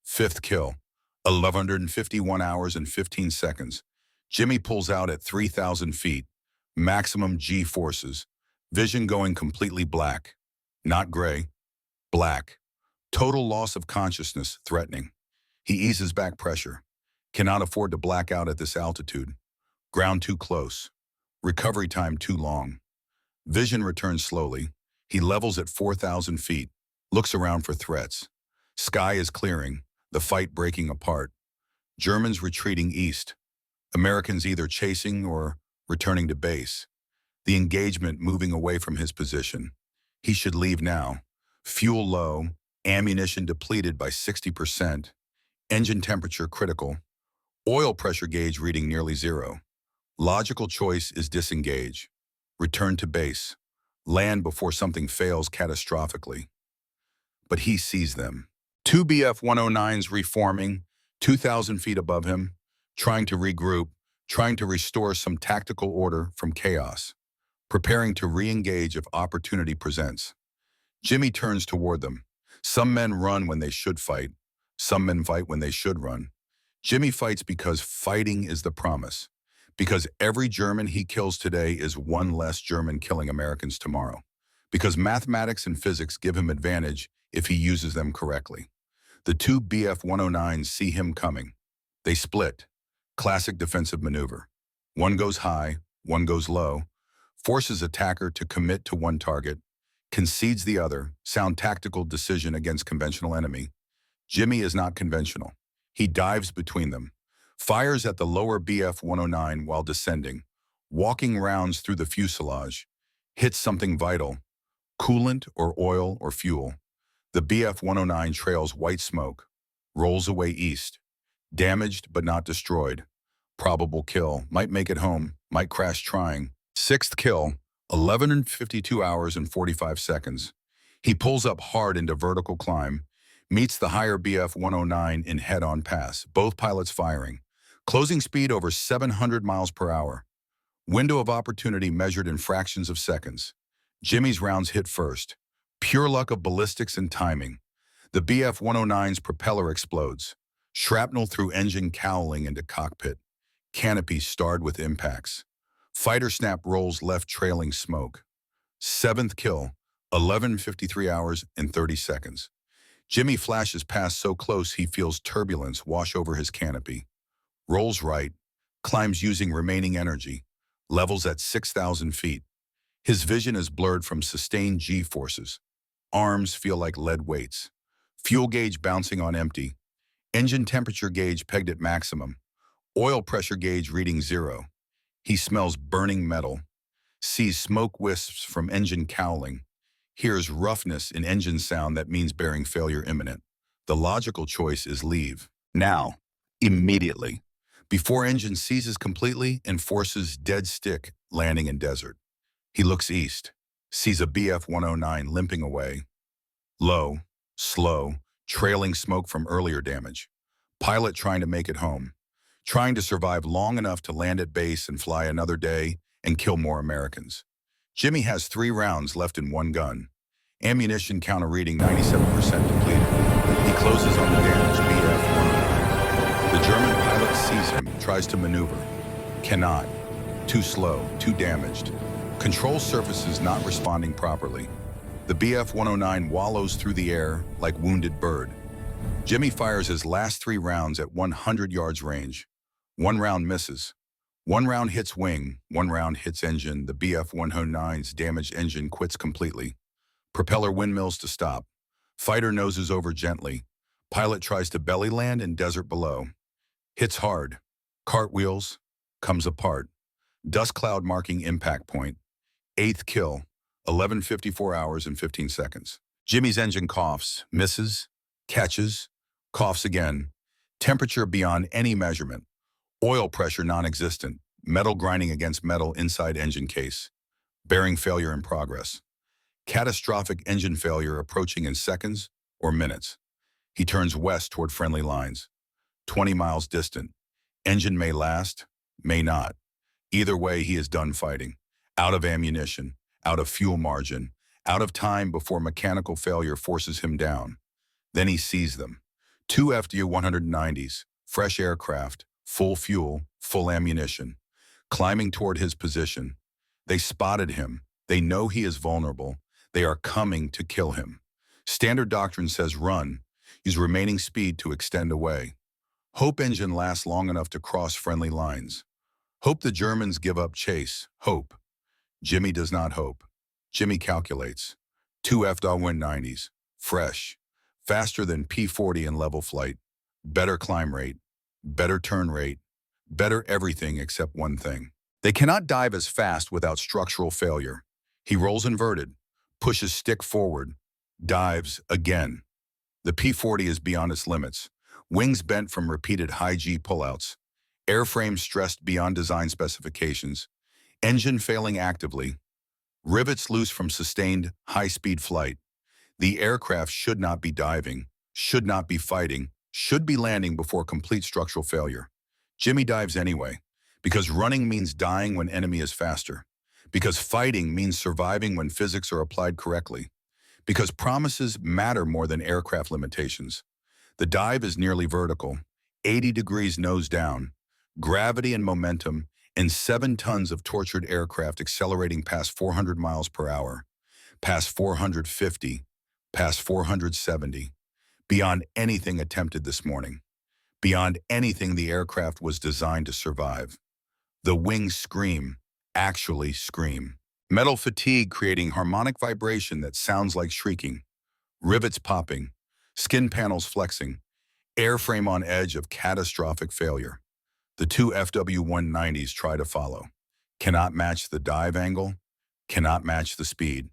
Fifth kill. 1,151 hours and 15 seconds. Jimmy pulls out at 3,000 feet. Maximum G forces. Vision going completely black. Not gray. Black. Total loss of consciousness threatening. He eases back pressure. Cannot afford to black out at this altitude. Ground too close. Recovery time too long. Vision returns slowly. He levels at 4,000 feet. Looks around for threats. Sky is clearing. The fight breaking apart. Germans retreating east. Americans either chasing or returning to base. The engagement moving away from his position. He should leave now. Fuel low. Ammunition depleted by 60%. Engine temperature critical. Oil pressure gauge reading nearly zero. Logical choice is disengage. Return to base. Land before something fails catastrophically. But he sees them. Two Bf-109s reforming, 2,000 feet above him, trying to regroup, trying to restore some tactical order from chaos, preparing to re-engage if opportunity presents. Jimmy turns toward them. Some men run when they should fight. Some men fight when they should run. Jimmy fights because fighting is the promise. Because every German he kills today is one less German killing Americans tomorrow. Because mathematics and physics give him advantage if he uses them correctly. The two Bf-109s see him coming. They split. Classic defensive maneuver. One goes high, one goes low. Forces attacker to commit to one target. Concedes the other. Sound tactical decision against conventional enemy. Jimmy is not conventional. He dives between them. Fires at the lower Bf-109 while descending. Walking rounds through the fuselage. Hits something vital. Coolant or oil or fuel. The Bf-109 trails white smoke. Rolls away east. Damaged but not destroyed. Probable kill. Might make it home. Might crash trying. Sixth kill. 11:52 hours and 45 seconds. He pulls up hard into vertical climb. Meets the higher Bf-109 in head-on pass. Both pilots firing. Closing speed over 700 miles per hour. Window of opportunity measured in fractions of seconds. Jimmy's rounds hit first. Pure luck of ballistics and timing. The Bf-109's propeller explodes. Shrapnel through engine cowling into cockpit. Canopy starred with impacts. Fighter snap rolls left trailing smoke. Seventh kill, 11:53 hours and 30 seconds. Jimmy flashes past so close he feels turbulence wash over his canopy. Rolls right, climbs using remaining energy, levels at 6,000 feet. His vision is blurred from sustained G-forces. Arms feel like lead weights. Fuel gauge bouncing on empty. Engine temperature gauge pegged at maximum. Oil pressure gauge reading zero. He smells burning metal. Sees smoke wisps from engine cowling. Hears roughness in engine sound that means bearing failure imminent. The logical choice is leave. Now. Immediately. Before engine seizes completely and forces dead stick landing in desert. He looks east. Sees a Bf-109 limping away. Low, slow, trailing smoke from earlier damage. Pilot trying to make it home. Trying to survive long enough to land at base and fly another day and kill more Americans. Jimmy has 3 rounds left in one gun. Ammunition counter reading 97% depleted. He closes on the damaged Bf-109. The German pilot sees him, tries to maneuver. Cannot. Too slow, too damaged. Control surfaces not responding properly. The Bf-109 wallows through the air like wounded bird. Jimmy fires his last 3 rounds at 100 yards range. 1 round misses. 1 round hits wing, 1 round hits engine. The Bf-109's damaged engine quits completely. Propeller windmills to stop. Fighter noses over gently. Pilot tries to belly land in desert below. Hits hard. Cartwheels. Comes apart. Dust cloud marking impact point. Eighth kill. 11:54 hours and 15 seconds. Jimmy's engine coughs, misses, catches, coughs again. Temperature beyond any measurement. Oil pressure non-existent. Metal grinding against metal inside engine case. Bearing failure in progress. Catastrophic engine failure approaching in seconds or minutes. He turns west toward friendly lines. 20 miles distant. Engine may last, may not. Either way, he is done fighting. Out of ammunition, out of fuel margin, out of time before mechanical failure forces him down. Then he sees them. Two FW-190s, fresh aircraft, full fuel, full ammunition, climbing toward his position. They spotted him. They know he is vulnerable. They are coming to kill him. Standard doctrine says run. Use remaining speed to extend away. Hope engine lasts long enough to cross friendly lines. Hope the Germans give up chase. Hope. Jimmy does not hope. Jimmy calculates. Two FW-190s. Fresh. Faster than P-40 in level flight. Better climb rate. Better turn rate. Better everything except one thing. They cannot dive as fast without structural failure. He rolls inverted. Pushes stick forward. Dives again. The P-40 is beyond its limits. Wings bent from repeated high-G pullouts. Airframe stressed beyond design specifications. Engine failing actively. Rivets loose from sustained, high-speed flight. The aircraft should not be diving, should not be fighting, should be landing before complete structural failure. Jimmy dives anyway, because running means dying when enemy is faster. Because fighting means surviving when physics are applied correctly. Because promises matter more than aircraft limitations. The dive is nearly vertical, 80 degrees nose down, gravity and momentum, and 7 tons of tortured aircraft accelerating past 400 miles per hour, past 450, past 470, beyond anything attempted this morning, beyond anything the aircraft was designed to survive. The wings scream, actually scream. Metal fatigue creating harmonic vibration that sounds like shrieking. Rivets popping, skin panels flexing, airframe on edge of catastrophic failure. The two FW-190s try to follow. Cannot match the dive angle, cannot match the speed.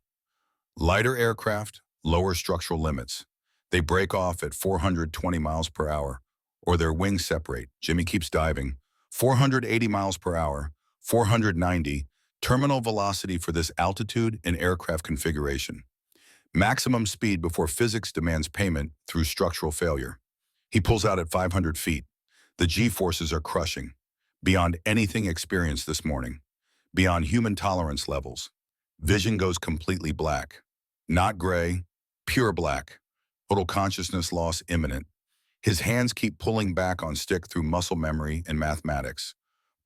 Lighter aircraft, lower structural limits. They break off at 420 miles per hour, or their wings separate. Jimmy keeps diving. 480 miles per hour, 490, terminal velocity for this altitude and aircraft configuration. Maximum speed before physics demands payment through structural failure. He pulls out at 500 feet. The G-forces are crushing, beyond anything experienced this morning, beyond human tolerance levels. Vision goes completely black. Not gray, pure black. Total consciousness loss imminent. His hands keep pulling back on stick through muscle memory and mathematics.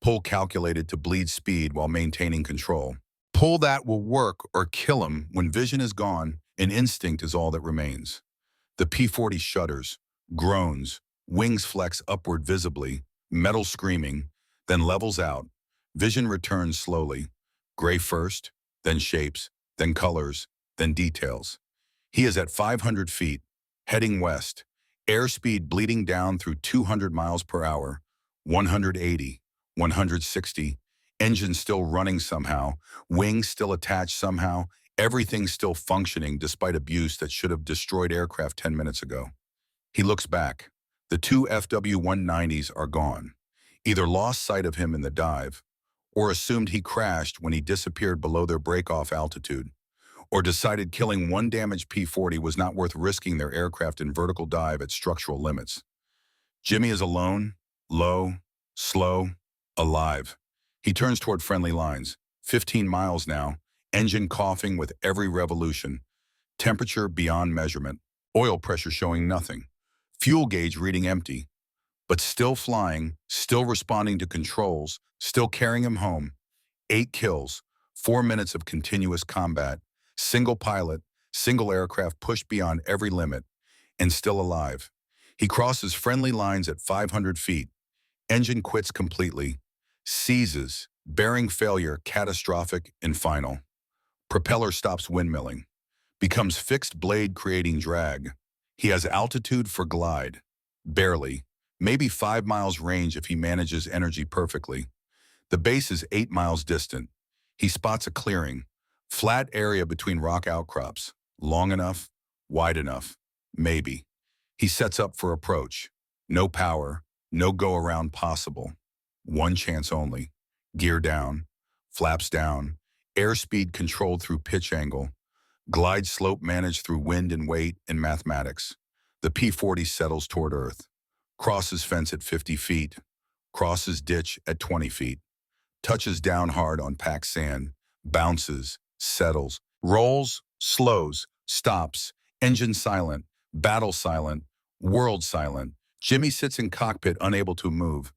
Pull calculated to bleed speed while maintaining control. Pull that will work or kill him when vision is gone and instinct is all that remains. The P-40 shudders, groans, wings flex upward visibly, metal screaming, then levels out. Vision returns slowly. Gray first, then shapes, then colors, then details. He is at 500 feet, heading west, airspeed bleeding down through 200 miles per hour, 180, 160, engine still running somehow, wings still attached somehow, everything still functioning despite abuse that should have destroyed aircraft 10 minutes ago. He looks back. The two FW-190s are gone. Either lost sight of him in the dive, or assumed he crashed when he disappeared below their break-off altitude, or decided killing one damaged P-40 was not worth risking their aircraft in vertical dive at structural limits. Jimmy is alone, low, slow, alive. He turns toward friendly lines, 15 miles now, engine coughing with every revolution, temperature beyond measurement, oil pressure showing nothing, fuel gauge reading empty, but still flying, still responding to controls, still carrying him home. 8 kills, 4 minutes of continuous combat, single pilot, single aircraft pushed beyond every limit, and still alive. He crosses friendly lines at 500 feet. Engine quits completely. Seizes, bearing failure catastrophic and final. Propeller stops windmilling. Becomes fixed blade creating drag. He has altitude for glide. Barely. Maybe 5 miles range if he manages energy perfectly. The base is 8 miles distant. He spots a clearing. Flat area between rock outcrops. Long enough, wide enough. Maybe. He sets up for approach. No power, no go-around possible. One chance only. Gear down. Flaps down. Airspeed controlled through pitch angle. Glide slope managed through wind and weight and mathematics. The P-40 settles toward Earth. Crosses fence at 50 feet. Crosses ditch at 20 feet. Touches down hard on packed sand. Bounces. Settles. Rolls. Slows. Stops. Engine silent. Battle silent. World silent. Jimmy sits in cockpit unable to move.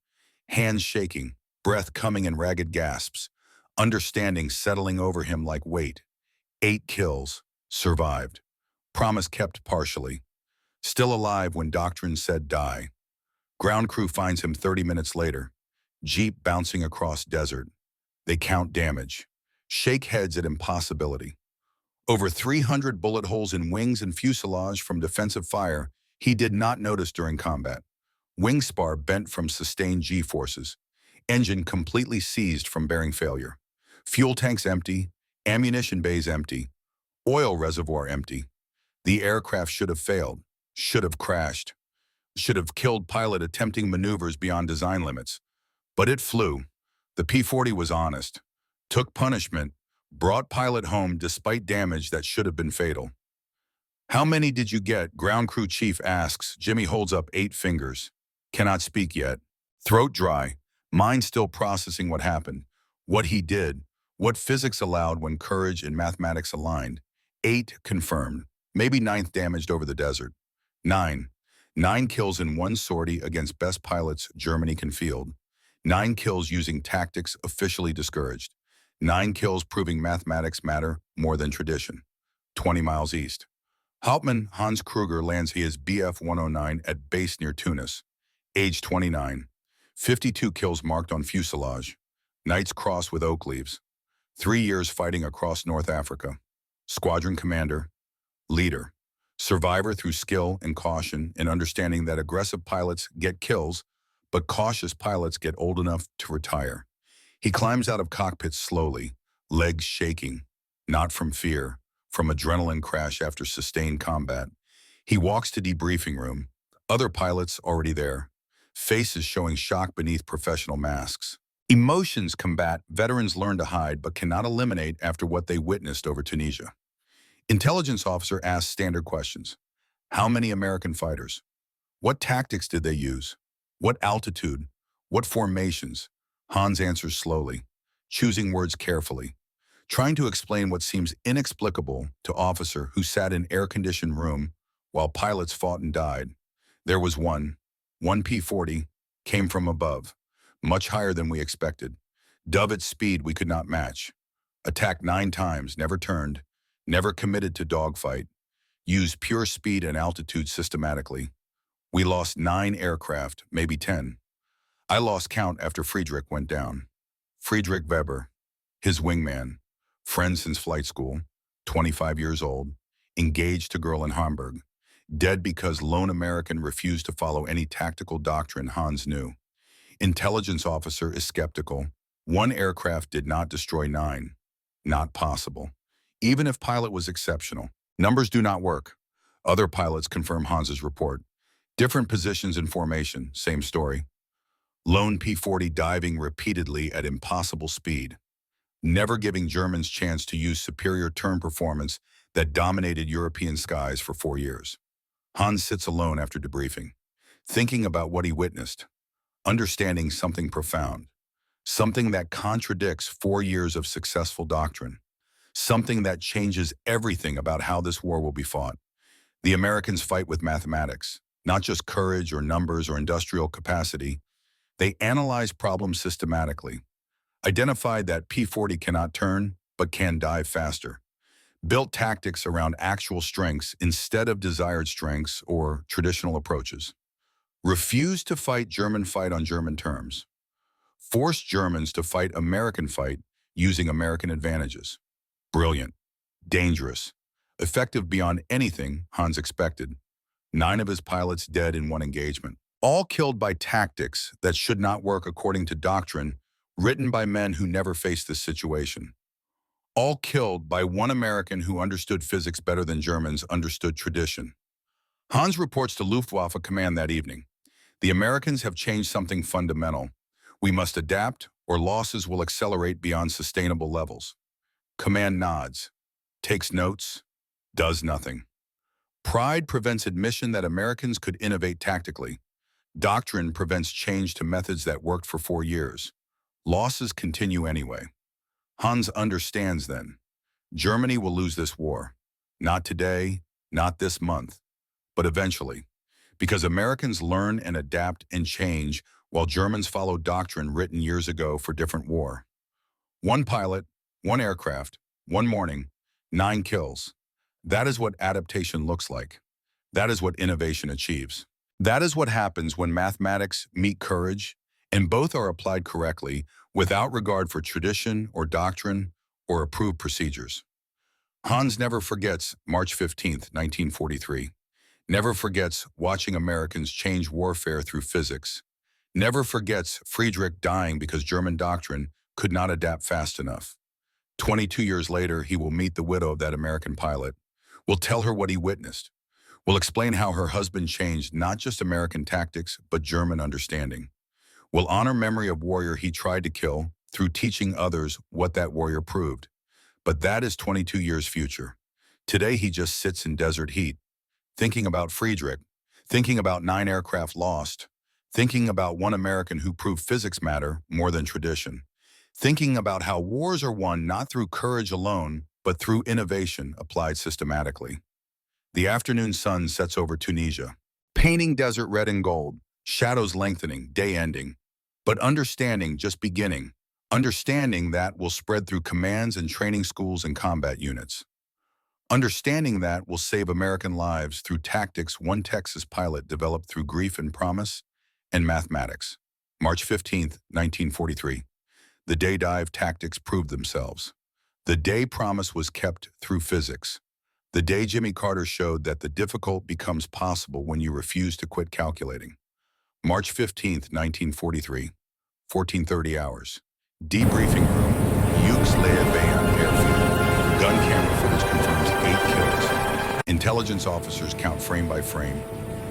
Hands shaking. Breath coming in ragged gasps. Understanding settling over him like weight. 8 kills. Survived. Promise kept partially. Still alive when doctrine said die. Ground crew finds him 30 minutes later. Jeep bouncing across desert. They count damage. Shake heads at impossibility. Over 300 bullet holes in wings and fuselage from defensive fire he did not notice during combat. Wing spar bent from sustained G-forces. Engine completely seized from bearing failure. Fuel tanks empty. Ammunition bays empty. Oil reservoir empty. The aircraft should have failed. Should have crashed. Should have killed pilot attempting maneuvers beyond design limits. But it flew. The P-40 was honest. Took punishment. Brought pilot home despite damage that should have been fatal. How many did you get? Ground crew chief asks. Jimmy holds up 8 fingers. Cannot speak yet. Throat dry. Mind still processing what happened. What he did. What physics allowed when courage and mathematics aligned. 8 confirmed. Maybe 9th damaged over the desert. 9. 9 kills in one sortie against best pilots Germany can field. 9 kills using tactics officially discouraged. 9 kills proving mathematics matter more than tradition. 20 miles east. Hauptmann Hans Kruger lands his BF-109 at base near Tunis. Age 29. 52 kills marked on fuselage. Knight's Cross with oak leaves. 3 years fighting across North Africa. Squadron commander. Leader. Survivor through skill and caution and understanding that aggressive pilots get kills, but cautious pilots get old enough to retire. He climbs out of cockpit slowly, legs shaking, not from fear, from adrenaline crash after sustained combat. He walks to debriefing room. Other pilots already there. Faces showing shock beneath professional masks. Emotions combat veterans learn to hide but cannot eliminate after what they witnessed over Tunisia. Intelligence officer asks standard questions. How many American fighters? What tactics did they use? What altitude? What formations? Hans answers slowly, choosing words carefully, trying to explain what seems inexplicable to officer who sat in air-conditioned room while pilots fought and died. There was one P-40, came from above, much higher than we expected. Dove at speed we could not match. Attacked 9 times, never turned, never committed to dogfight. Used pure speed and altitude systematically. We lost 9 aircraft, maybe 10. I lost count after Friedrich went down. Friedrich Weber, his wingman, friend since flight school, 25 years old, engaged to girl in Hamburg, dead because lone American refused to follow any tactical doctrine Hans knew. Intelligence officer is skeptical. 1 aircraft did not destroy 9. Not possible. Even if pilot was exceptional. Numbers do not work. Other pilots confirm Hans's report. Different positions in formation, same story. Lone P-40 diving repeatedly at impossible speed, never giving Germans chance to use superior turn performance that dominated European skies for 4 years. Hans sits alone after debriefing, thinking about what he witnessed, understanding something profound, something that contradicts 4 years of successful doctrine, something that changes everything about how this war will be fought. The Americans fight with mathematics, not just courage or numbers or industrial capacity. They analyze problems systematically, identified that P-40 cannot turn, but can dive faster, built tactics around actual strengths instead of desired strengths or traditional approaches, refused to fight German fight on German terms, forced Germans to fight American fight using American advantages. Brilliant, dangerous, Effective beyond anything Hans expected. 9 of his pilots dead in one engagement. All killed by tactics that should not work according to doctrine written by men who never faced this situation. All killed by one American who understood physics better than Germans understood tradition. Hans reports to Luftwaffe command that evening. The Americans have changed something fundamental. We must adapt or losses will accelerate beyond sustainable levels. Command nods, takes notes, does nothing. Pride prevents admission that Americans could innovate tactically. Doctrine prevents change to methods that worked for 4 years. Losses continue anyway. Hans understands then. Germany will lose this war. Not today, not this month, but eventually. Because Americans learn and adapt and change while Germans follow doctrine written years ago for different war. 1 pilot, 1 aircraft, 1 morning, 9 kills. That is what adaptation looks like. That is what innovation achieves. That is what happens when mathematics meet courage, and both are applied correctly without regard for tradition or doctrine or approved procedures. Hans never forgets March 15th, 1943. Never forgets watching Americans change warfare through physics. Never forgets Friedrich dying because German doctrine could not adapt fast enough. 22 years later, he will meet the widow of that American pilot, will tell her what he witnessed, will explain how her husband changed not just American tactics, but German understanding, will honor memory of warrior he tried to kill through teaching others what that warrior proved. But that is 22 years future. Today he just sits in desert heat, thinking about Friedrich, thinking about 9 aircraft lost, thinking about 1 American who proved physics matter more than tradition, thinking about how wars are won not through courage alone, but through innovation applied systematically. The afternoon sun sets over Tunisia, painting desert red and gold, shadows lengthening, day ending, but understanding just beginning, understanding that will spread through commands and training schools and combat units. Understanding that will save American lives through tactics 1 Texas pilot developed through grief and promise and mathematics. March 15th, 1943. The day dive tactics proved themselves. The day promise was kept through physics. The day Jimmy Carter showed that the difficult becomes possible when you refuse to quit calculating. March 15th, 1943, 14:30 hours. Debriefing room, Ukes-les-Bains airfield. Gun camera footage confirms 8 kills. Intelligence officers count frame by frame.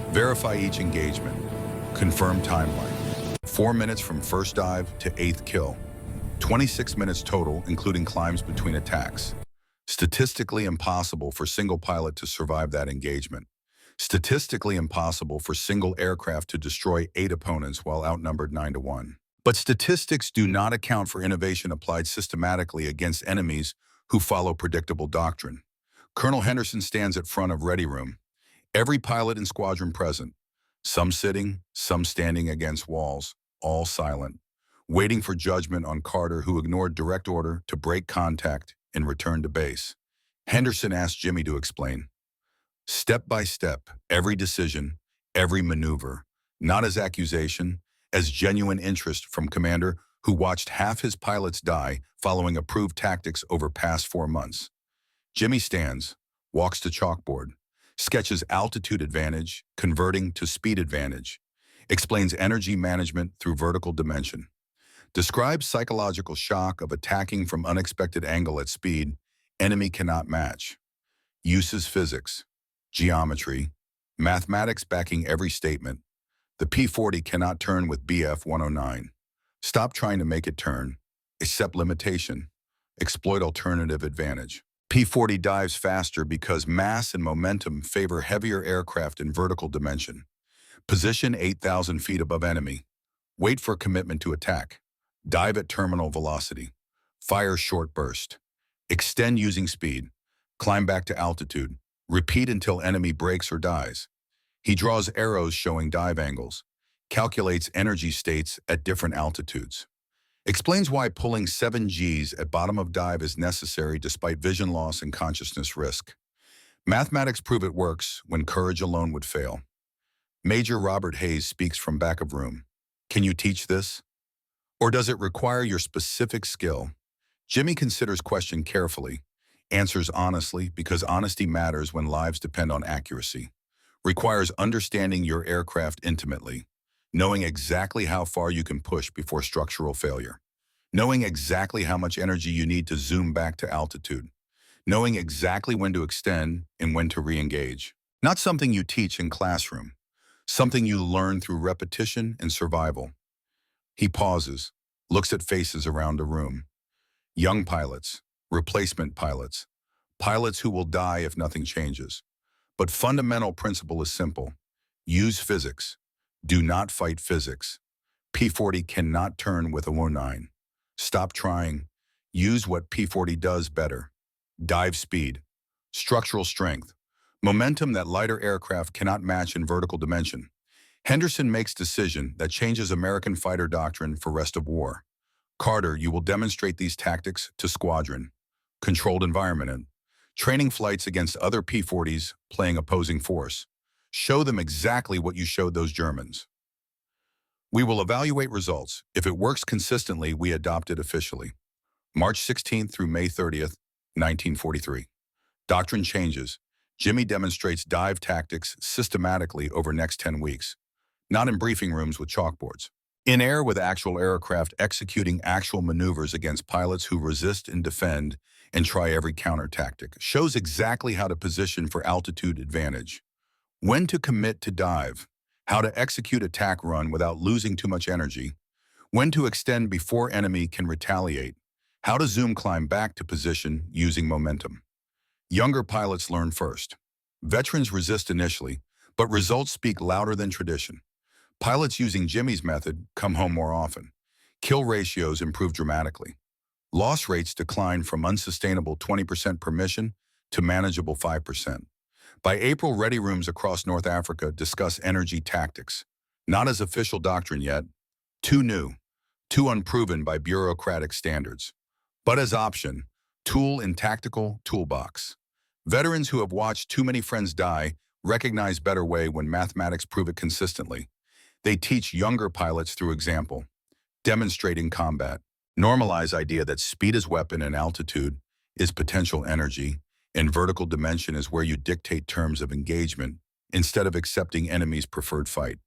Verify each engagement. Confirm timeline. 4 minutes from first dive to 8th kill. 26 minutes total, including climbs between attacks. Statistically impossible for single pilot to survive that engagement. Statistically impossible for single aircraft to destroy 8 opponents while outnumbered 9-1. But statistics do not account for innovation applied systematically against enemies who follow predictable doctrine. Colonel Henderson stands at front of ready room. Every pilot in squadron present. Some sitting, some standing against walls, all silent, waiting for judgment on Carter, who ignored direct order to break contact and return to base. Henderson asked Jimmy to explain. Step by step, every decision, every maneuver, not as accusation, as genuine interest from commander who watched half his pilots die following approved tactics over past 4 months. Jimmy stands, walks to chalkboard, sketches altitude advantage, converting to speed advantage, explains energy management through vertical dimension, describes psychological shock of attacking from unexpected angle at speed enemy cannot match, uses physics, geometry, mathematics backing every statement. The P-40 cannot turn with BF-109. Stop trying to make it turn. Accept limitation. Exploit alternative advantage. P-40 dives faster because mass and momentum favor heavier aircraft in vertical dimension. Position 8,000 feet above enemy. Wait for commitment to attack. Dive at terminal velocity. Fire short burst. Extend using speed. Climb back to altitude. Repeat until enemy breaks or dies. He draws arrows showing dive angles. Calculates energy states at different altitudes. Explains why pulling 7 Gs at bottom of dive is necessary despite vision loss and consciousness risk. Mathematics prove it works when courage alone would fail. Major Robert Hayes speaks from back of room. Can you teach this? Or does it require your specific skill? Jimmy considers question carefully. Answers honestly because honesty matters when lives depend on accuracy. Requires understanding your aircraft intimately, knowing exactly how far you can push before structural failure, knowing exactly how much energy you need to zoom back to altitude, knowing exactly when to extend and when to re-engage. Not something you teach in classroom, something you learn through repetition and survival. He pauses, looks at faces around the room. Young pilots, replacement pilots, pilots who will die if nothing changes. But fundamental principle is simple. Use physics. Do not fight physics. P-40 cannot turn with a 09. Stop trying. Use what P-40 does better. Dive speed. Structural strength. Momentum that lighter aircraft cannot match in vertical dimension. Henderson makes decision that changes American fighter doctrine for rest of war. Carter, you will demonstrate these tactics to squadron. Controlled environment and training flights against other P-40s playing opposing force. Show them exactly what you showed those Germans. We will evaluate results. If it works consistently, we adopt it officially. March 16th through May 30th, 1943. Doctrine changes. Jimmy demonstrates dive tactics systematically over next 10 weeks. Not in briefing rooms with chalkboards. In air with actual aircraft executing actual maneuvers against pilots who resist and defend and try every counter tactic. Shows exactly how to position for altitude advantage. When to commit to dive. How to execute attack run without losing too much energy. When to extend before enemy can retaliate. How to zoom climb back to position using momentum. Younger pilots learn first. Veterans resist initially, but results speak louder than tradition. Pilots using Jimmy's method come home more often. Kill ratios improve dramatically. Loss rates decline from unsustainable 20% per mission to manageable 5%. By April, ready rooms across North Africa discuss energy tactics. Not as official doctrine yet, too new, too unproven by bureaucratic standards, but as option, tool in tactical toolbox. Veterans who have watched too many friends die recognize better way when mathematics prove it consistently. They teach younger pilots through example, demonstrate in combat, normalize idea that speed is weapon and altitude is potential energy, and vertical dimension is where you dictate terms of engagement instead of accepting enemy's preferred fight.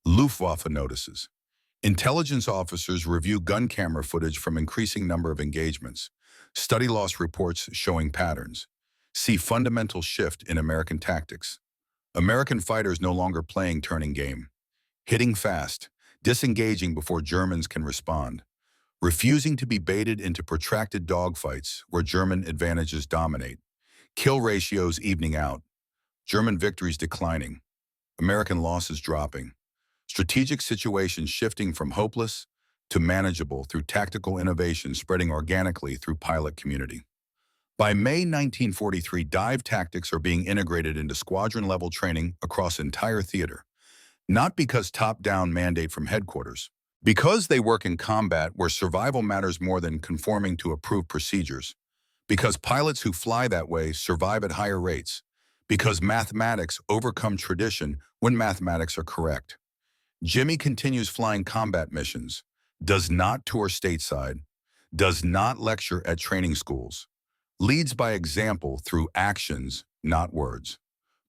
Luftwaffe notices. Intelligence officers review gun camera footage from increasing number of engagements. Study loss reports showing patterns. See fundamental shift in American tactics. American fighters no longer playing turning game. Hitting fast, disengaging before Germans can respond. Refusing to be baited into protracted dogfights where German advantages dominate. Kill ratios evening out. German victories declining. American losses dropping. Strategic situations shifting from hopeless to manageable through tactical innovation spreading organically through pilot community. By May 1943, dive tactics are being integrated into squadron-level training across entire theater. Not because top-down mandate from headquarters. Because they work in combat where survival matters more than conforming to approved procedures. Because pilots who fly that way survive at higher rates. Because mathematics overcome tradition when mathematics are correct. Jimmy continues flying combat missions, does not tour stateside, does not lecture at training schools, leads by example through actions, not words.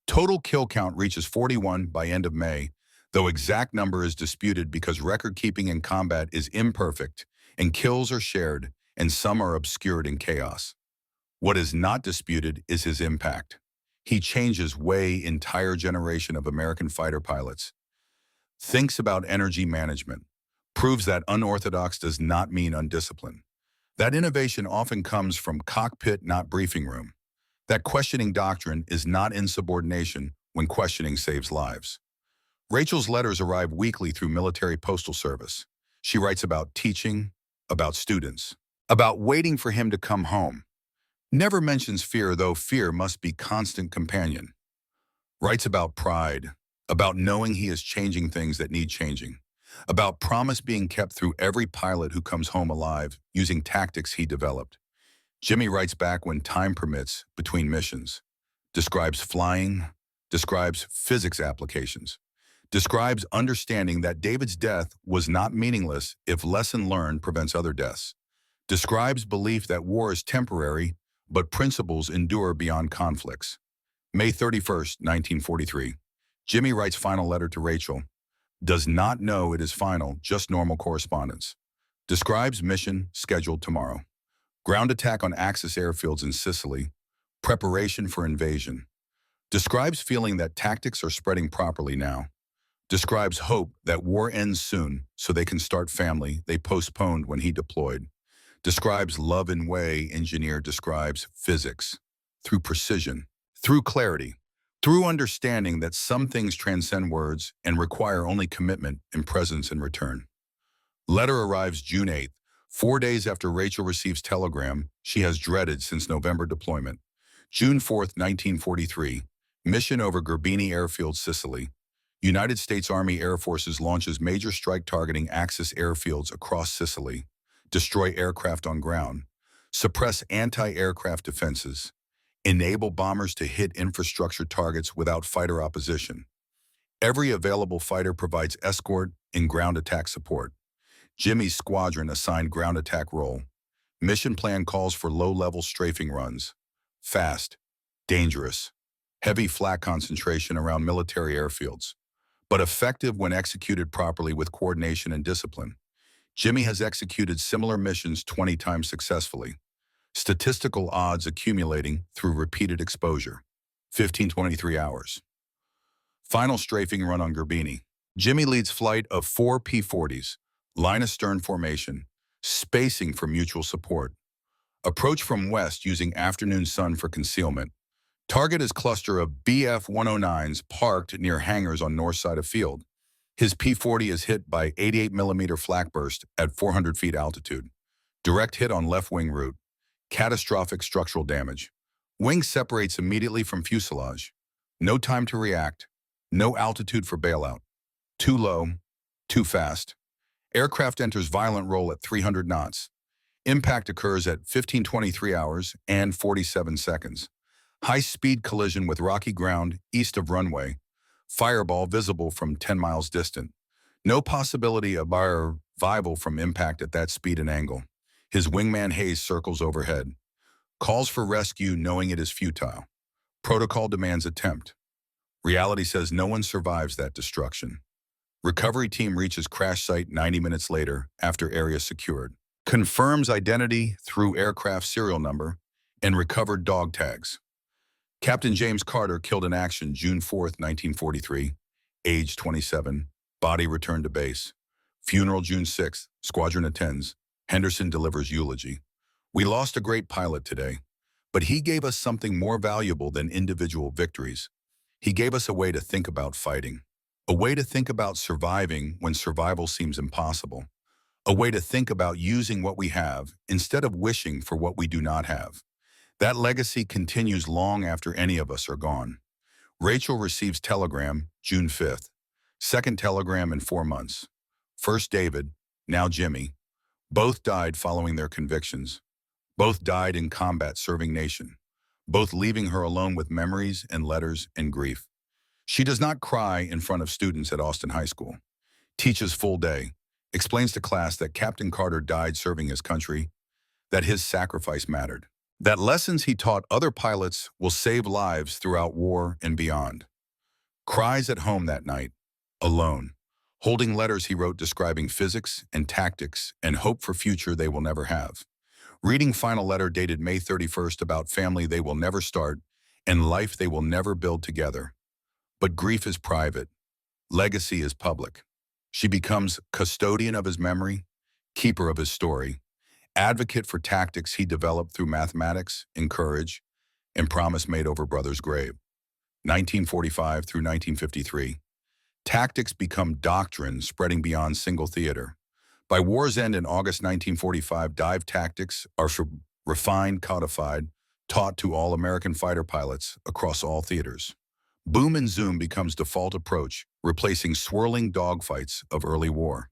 Total kill count reaches 41 by end of May, though exact number is disputed because record-keeping in combat is imperfect and kills are shared and some are obscured in chaos. What is not disputed is his impact. He changes way entire generation of American fighter pilots. Thinks about energy management, proves that unorthodox does not mean undisciplined. That innovation often comes from cockpit, not briefing room. That questioning doctrine is not insubordination when questioning saves lives. Rachel's letters arrive weekly through military postal service. She writes about teaching, about students, about waiting for him to come home. Never mentions fear, though fear must be constant companion. Writes about pride, about knowing he is changing things that need changing, about promise being kept through every pilot who comes home alive using tactics he developed. Jimmy writes back when time permits between missions, describes flying, describes physics applications, describes understanding that David's death was not meaningless if lesson learned prevents other deaths, describes belief that war is temporary, but principles endure beyond conflicts. May 31st, 1943. Jimmy writes final letter to Rachel. Does not know it is final, just normal correspondence. Describes mission scheduled tomorrow. Ground attack on Axis airfields in Sicily. Preparation for invasion. Describes feeling that tactics are spreading properly now. Describes hope that war ends soon so they can start family they postponed when he deployed. Describes love and way engineer describes physics. Through precision, through clarity, through understanding that some things transcend words and require only commitment and presence in return. Letter arrives June 8th, 4 days after Rachel receives telegram she has dreaded since November deployment. June 4th, 1943. Mission over Gerbini Airfield, Sicily. United States Army Air Forces launches major strike targeting Axis airfields across Sicily. Destroy aircraft on ground. Suppress anti-aircraft defenses. Enable bombers to hit infrastructure targets without fighter opposition. Every available fighter provides escort and ground attack support. Jimmy's squadron assigned ground attack role. Mission plan calls for low-level strafing runs. Fast, dangerous, heavy flak concentration around military airfields, but effective when executed properly with coordination and discipline. Jimmy has executed similar missions 20 times successfully. Statistical odds accumulating through repeated exposure. 1523 hours. Final strafing run on Gerbini. Jimmy leads flight of 4 P-40s, line astern formation, spacing for mutual support. Approach from west using afternoon sun for concealment. Target is cluster of BF-109s parked near hangars on north side of field. His P-40 is hit by 88mm flak burst at 400 feet altitude. Direct hit on left wing root. Catastrophic structural damage. Wing separates immediately from fuselage. No time to react. No altitude for bailout. Too low. Too fast. Aircraft enters violent roll at 300 knots. Impact occurs at 1523 hours and 47 seconds. High-speed collision with rocky ground east of runway. Fireball visible from 10 miles distant. No possibility of survival from impact at that speed and angle. His wingman Hayes circles overhead. Calls for rescue knowing it is futile. Protocol demands attempt. Reality says no one survives that destruction. Recovery team reaches crash site 90 minutes later after area secured. Confirms identity through aircraft serial number and recovered dog tags. Captain James Carter killed in action June 4th, 1943, age 27, body returned to base. Funeral June 6th, squadron attends. Henderson delivers eulogy. We lost a great pilot today, but he gave us something more valuable than individual victories. He gave us a way to think about fighting, a way to think about surviving when survival seems impossible, a way to think about using what we have instead of wishing for what we do not have. That legacy continues long after any of us are gone. Rachel receives telegram June 5th. Second telegram in 4 months. First David, now Jimmy. Both died following their convictions. Both died in combat serving nation. Both leaving her alone with memories and letters and grief. She does not cry in front of students at Austin High School. Teaches full day. Explains to class that Captain Carter died serving his country, that his sacrifice mattered. That lessons he taught other pilots will save lives throughout war and beyond. Cries at home that night, alone, holding letters he wrote describing physics and tactics and hope for future they will never have. Reading final letter dated May 31st about family they will never start and life they will never build together. But grief is private. Legacy is public. She becomes custodian of his memory, keeper of his story, advocate for tactics he developed through mathematics and courage, and promise made over brother's grave. 1945 through 1953. Tactics become doctrine spreading beyond single theater. By war's end in August 1945, dive tactics are refined, codified, taught to all American fighter pilots across all theaters. Boom and zoom becomes default approach, replacing swirling dogfights of early war.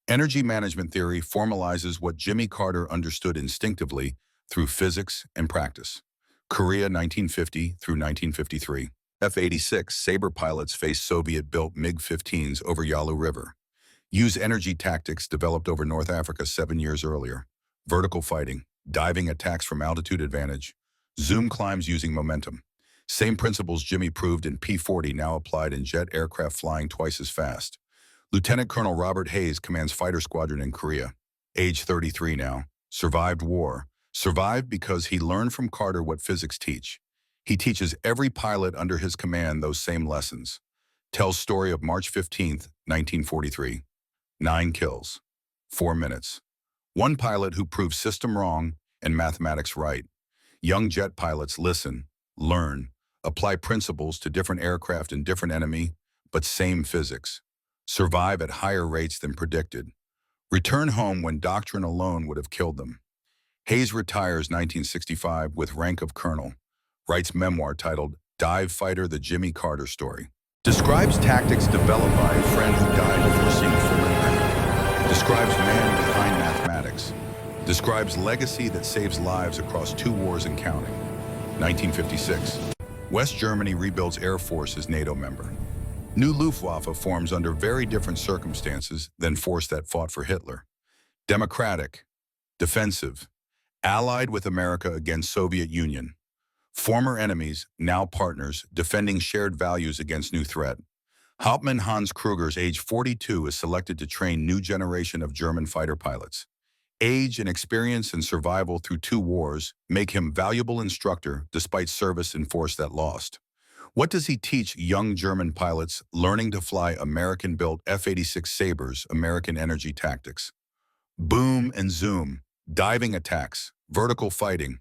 Energy management theory formalizes what Jimmy Carter understood instinctively through physics and practice. Korea 1950 through 1953. F-86 Sabre pilots face Soviet-built MiG-15s over Yalu River. Use energy tactics developed over North Africa 7 years earlier. Vertical fighting. diving attacks from altitude advantage, zoom climbs using momentum. Same principles Jimmy proved in P-40 now applied in jet aircraft flying twice as fast. Lieutenant Colonel Robert Hayes commands Fighter Squadron in Korea. Age 33 now. Survived war. Survived because he learned from Carter what physics teach. He teaches every pilot under his command those same lessons. Tells story of March 15th, 1943. 9 kills. 4 minutes. One pilot who proved system wrong and mathematics right. Young jet pilots listen, learn, apply principles to different aircraft and different enemy, but same physics. Survive at higher rates than predicted. Return home when doctrine alone would have killed them. Hayes retires 1965 with rank of colonel. Writes memoir titled Dive Fighter: The Jimmy Carter Story. Describes tactics developed by a friend who died before seeing full impact. Describes man behind mathematics. Describes legacy that saves lives across 2 wars and counting. 1956. West Germany rebuilds Air Force as NATO member. New Luftwaffe forms under very different circumstances than force that fought for Hitler. Democratic, defensive, allied with America against Soviet Union. Former enemies, now partners, defending shared values against new threat. Hauptmann Hans Krugers, age 42, is selected to train new generation of German fighter pilots. Age and experience and survival through 2 wars make him valuable instructor despite service in force that lost. What does he teach young German pilots learning to fly American-built F-86 Sabres, American energy tactics? Boom and zoom, diving attacks, vertical fighting.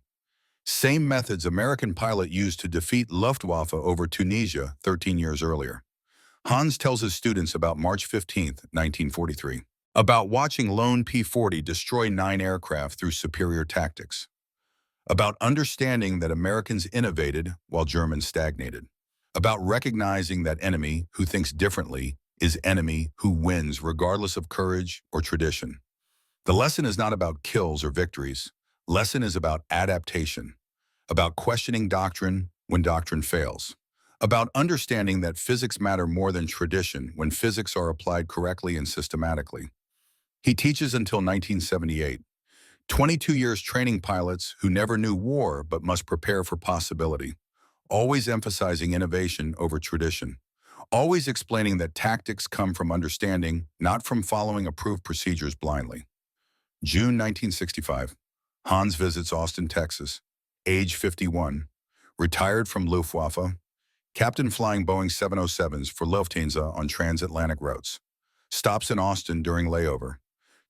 Same methods American pilot used to defeat Luftwaffe over Tunisia 13 years earlier. Hans tells his students about March 15th, 1943. About watching lone P-40 destroy 9 aircraft through superior tactics. About understanding that Americans innovated while Germans stagnated. About recognizing that enemy who thinks differently is enemy who wins regardless of courage or tradition. The lesson is not about kills or victories. Lesson is about adaptation. About questioning doctrine when doctrine fails. About understanding that physics matter more than tradition when physics are applied correctly and systematically. He teaches until 1978. 22 years training pilots who never knew war but must prepare for possibility. Always emphasizing innovation over tradition. Always explaining that tactics come from understanding, not from following approved procedures blindly. June 1965. Hans visits Austin, Texas. Age 51. Retired from Luftwaffe. Captain flying Boeing 707s for Lufthansa on transatlantic routes. Stops in Austin during layover.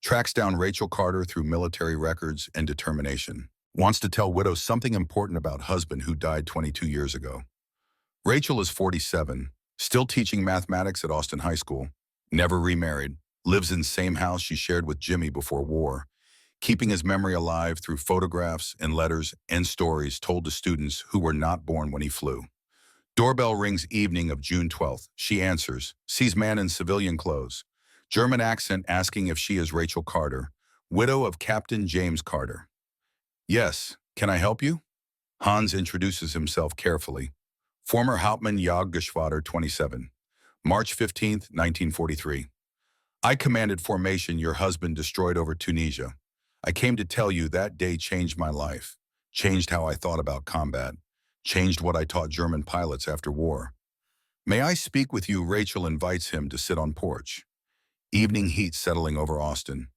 Tracks down Rachel Carter through military records and determination. Wants to tell widow something important about husband who died 22 years ago. Rachel is 47, still teaching mathematics at Austin High School, never remarried, lives in same house she shared with Jimmy before war, keeping his memory alive through photographs and letters and stories told to students who were not born when he flew. Doorbell rings evening of June 12th. She answers, sees man in civilian clothes. German accent asking if she is Rachel Carter, widow of Captain James Carter. Yes, can I help you? Hans introduces himself carefully. Former Hauptmann Jagdgeschwader 27. March 15th, 1943. I commanded formation your husband destroyed over Tunisia. I came to tell you that day changed my life, changed how I thought about combat, changed what I taught German pilots after war. May I speak with you? Rachel invites him to sit on porch. Evening heat settling over Austin.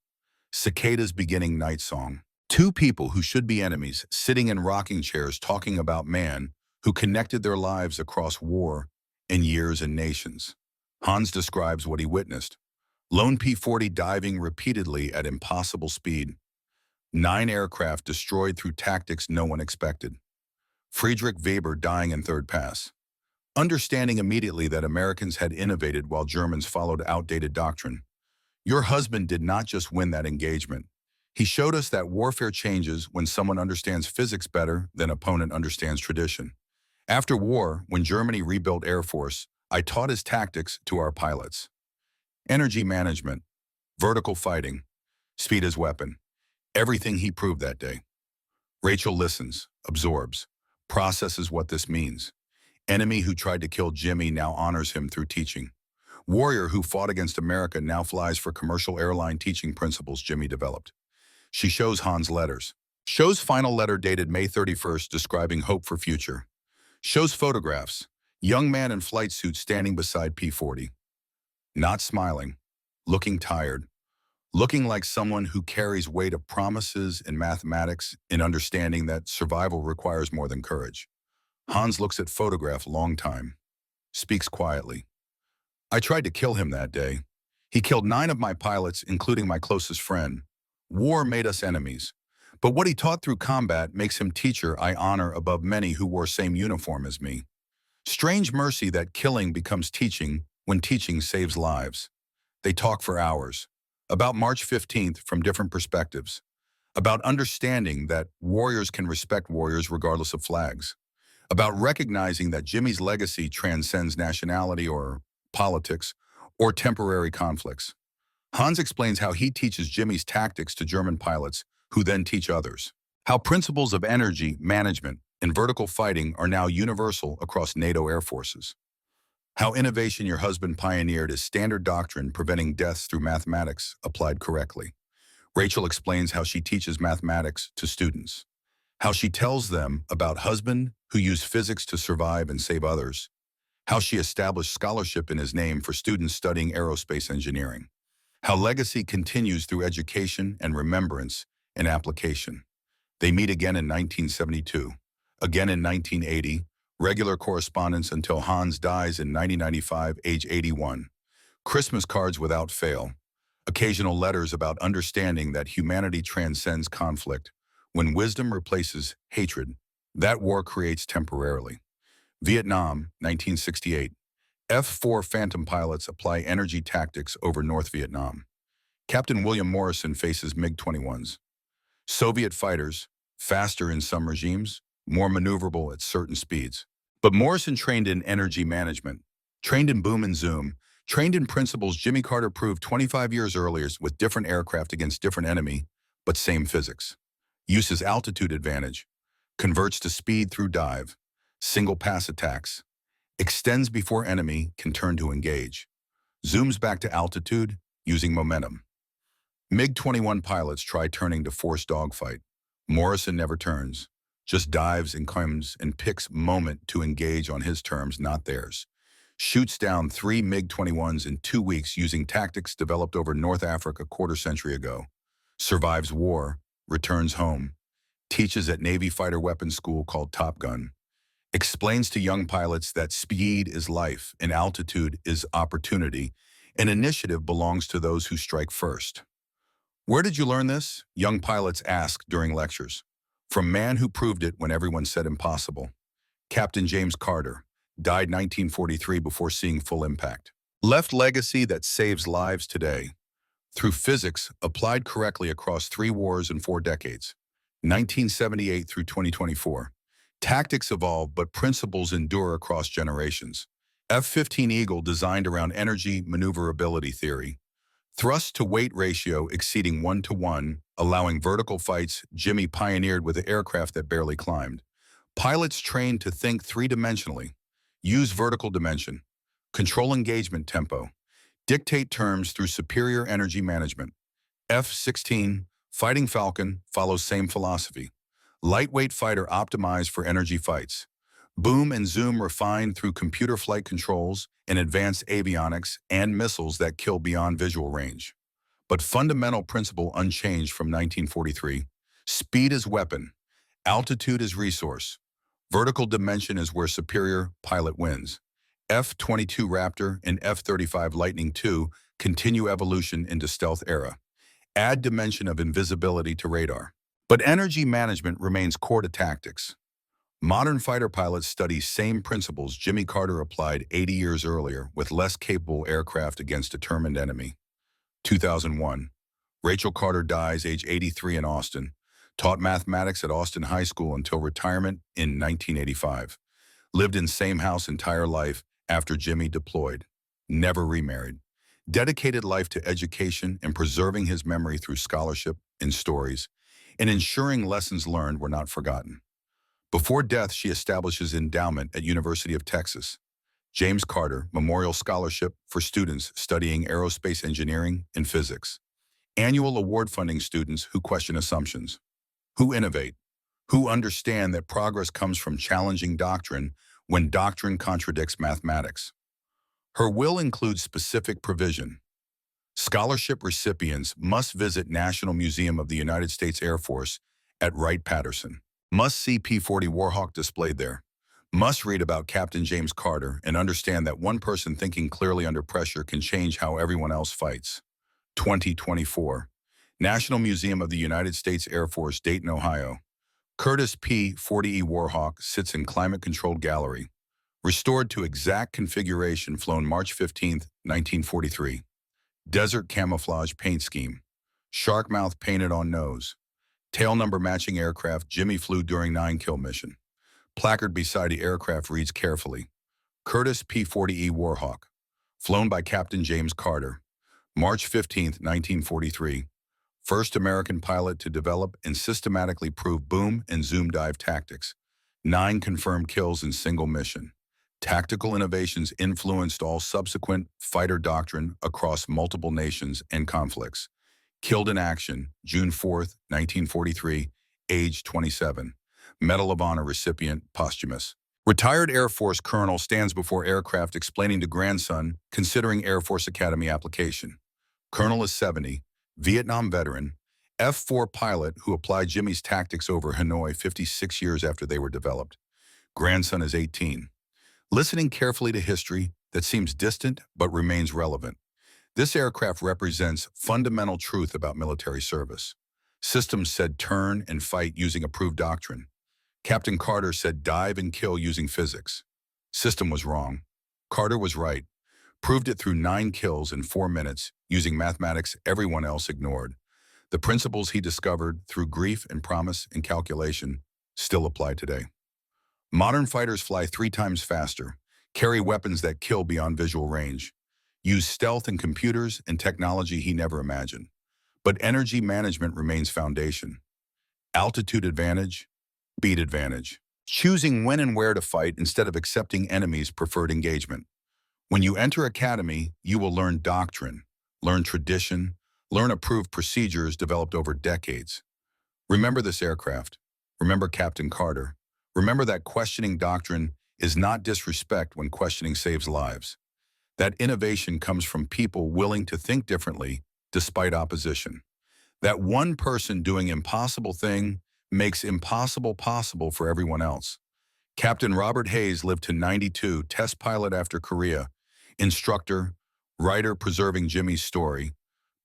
Cicadas beginning night song. 2 people who should be enemies sitting in rocking chairs talking about man who connected their lives across war and years and nations. Hans describes what he witnessed. Lone P-40 diving repeatedly at impossible speed. 9 aircraft destroyed through tactics no one expected. Friedrich Weber dying in third pass. Understanding immediately that Americans had innovated while Germans followed outdated doctrine. Your husband did not just win that engagement. He showed us that warfare changes when someone understands physics better than opponent understands tradition. After war, when Germany rebuilt Air Force, I taught his tactics to our pilots. Energy management, vertical fighting, speed as weapon. Everything he proved that day. Rachel listens, absorbs, processes what this means. Enemy who tried to kill Jimmy now honors him through teaching. Warrior who fought against America now flies for commercial airline teaching principles Jimmy developed. She shows Hans letters, Show's final letter dated May 31st describing hope for future. Shows photographs. Young man in flight suit standing beside P-40. Not smiling. Looking tired. Looking like someone who carries weight of promises in mathematics in understanding that survival requires more than courage. Hans looks at photograph long time. Speaks quietly. I tried to kill him that day. He killed 9 of my pilots, including my closest friend. War made us enemies. But what he taught through combat makes him teacher I honor above many who wore same uniform as me. Strange mercy that killing becomes teaching when teaching saves lives. They talk for hours. About March 15th from different perspectives. About understanding that warriors can respect warriors regardless of flags. About recognizing that Jimmy's legacy transcends nationality or politics or temporary conflicts. Hans explains how he teaches Jimmy's tactics to German pilots who then teach others. How principles of energy management and vertical fighting are now universal across NATO air forces. How innovation your husband pioneered is standard doctrine preventing deaths through mathematics applied correctly. Rachel explains how she teaches mathematics to students. How she tells them about husband who used physics to survive and save others. How she established scholarship in his name for students studying aerospace engineering. How legacy continues through education and remembrance and application. They meet again in 1972, again in 1980, regular correspondence until Hans dies in 1995, age 81. Christmas cards without fail. Occasional letters about understanding that humanity transcends conflict. When wisdom replaces hatred, that war creates temporarily. Vietnam, 1968. F-4 Phantom pilots apply energy tactics over North Vietnam. Captain William Morrison faces MiG-21s. Soviet fighters, faster in some regimes, more maneuverable at certain speeds. But Morrison trained in energy management, trained in boom and zoom, trained in principles Jimmy Carter proved 25 years earlier with different aircraft against different enemy, but same physics. Uses altitude advantage, converts to speed through dive, single pass attacks, extends before enemy can turn to engage, zooms back to altitude using momentum. MiG-21 pilots try turning to force dogfight. Morrison never turns, just dives and comes and picks moment to engage on his terms, not theirs. Shoots down 3 MiG-21s in 2 weeks using tactics developed over North Africa a quarter century ago. Survives war, returns home, teaches at Navy fighter weapons school called Top Gun. Explains to young pilots that speed is life and altitude is opportunity, and initiative belongs to those who strike first. Where did you learn this? Young pilots ask during lectures. From man who proved it when everyone said impossible. Captain James Carter, died 1943 before seeing full impact. Left legacy that saves lives today. Through physics applied correctly across 3 wars and 4 decades. 1978 through 2024. Tactics evolve, but principles endure across generations. F-15 Eagle designed around energy maneuverability theory. Thrust to weight ratio exceeding 1-to-1, allowing vertical fights Jimmy pioneered with an aircraft that barely climbed. Pilots trained to think 3-dimensionally, use vertical dimension, control engagement tempo, dictate terms through superior energy management. F-16 Fighting Falcon follows same philosophy. Lightweight fighter optimized for energy fights. Boom and zoom refined through computer flight controls and advanced avionics and missiles that kill beyond visual range. But fundamental principle unchanged from 1943. Speed is weapon. Altitude is resource. Vertical dimension is where superior pilot wins. F-22 Raptor and F-35 Lightning II continue evolution into stealth era. Add dimension of invisibility to radar. But energy management remains core to tactics. Modern fighter pilots study same principles Jimmy Carter applied 80 years earlier with less capable aircraft against determined enemy. 2001. Rachel Carter dies age 83 in Austin. Taught mathematics at Austin High School until retirement in 1985. Lived in same house entire life after Jimmy deployed. Never remarried. Dedicated life to education and preserving his memory through scholarship and stories, and ensuring lessons learned were not forgotten. Before death, she establishes endowment at University of Texas. James Carter Memorial Scholarship for students studying aerospace engineering and physics. Annual award funding students who question assumptions. who innovate, who understand that progress comes from challenging doctrine when doctrine contradicts mathematics. Her will includes specific provision. Scholarship recipients must visit National Museum of the United States Air Force at Wright-Patterson. Must see P-40 Warhawk displayed there. Must read about Captain James Carter and understand that one person thinking clearly under pressure can change how everyone else fights. 2024. National Museum of the United States Air Force, Dayton, Ohio. Curtiss P-40E Warhawk sits in climate-controlled gallery. Restored to exact configuration, flown March 15, 1943. Desert camouflage paint scheme. Shark mouth painted on nose. Tail number matching aircraft Jimmy flew during 9-kill mission. Placard beside the aircraft reads carefully, Curtiss P-40E Warhawk, flown by Captain James Carter. March 15, 1943. First American pilot to develop and systematically prove boom and zoom dive tactics. 9 confirmed kills in single mission. Tactical innovations influenced all subsequent fighter doctrine across multiple nations and conflicts. Killed in action, June 4, 1943, age 27. Medal of Honor recipient, posthumous. Retired Air Force colonel stands before aircraft explaining to grandson considering Air Force Academy application. Colonel is 70, Vietnam veteran, F-4 pilot who applied Jimmy's tactics over Hanoi 56 years after they were developed. Grandson is 18. Listening carefully to history that seems distant but remains relevant. This aircraft represents fundamental truth about military service. Systems said turn and fight using approved doctrine. Captain Carter said dive and kill using physics. System was wrong. Carter was right. Proved it through 9 kills in 4 minutes using mathematics everyone else ignored. The principles he discovered through grief and promise and calculation still apply today. Modern fighters fly 3 times faster, carry weapons that kill beyond visual range, use stealth and computers and technology he never imagined. But energy management remains foundation. Altitude advantage, speed advantage. Choosing when and where to fight instead of accepting enemies' preferred engagement. When you enter academy, you will learn doctrine, learn tradition, learn approved procedures developed over decades. Remember this aircraft. Remember Captain Carter. Remember that questioning doctrine is not disrespect when questioning saves lives. That innovation comes from people willing to think differently despite opposition. That one person doing impossible thing makes impossible possible for everyone else. Captain Robert Hayes lived to 92, test pilot after Korea, instructor, writer preserving Jimmy's story,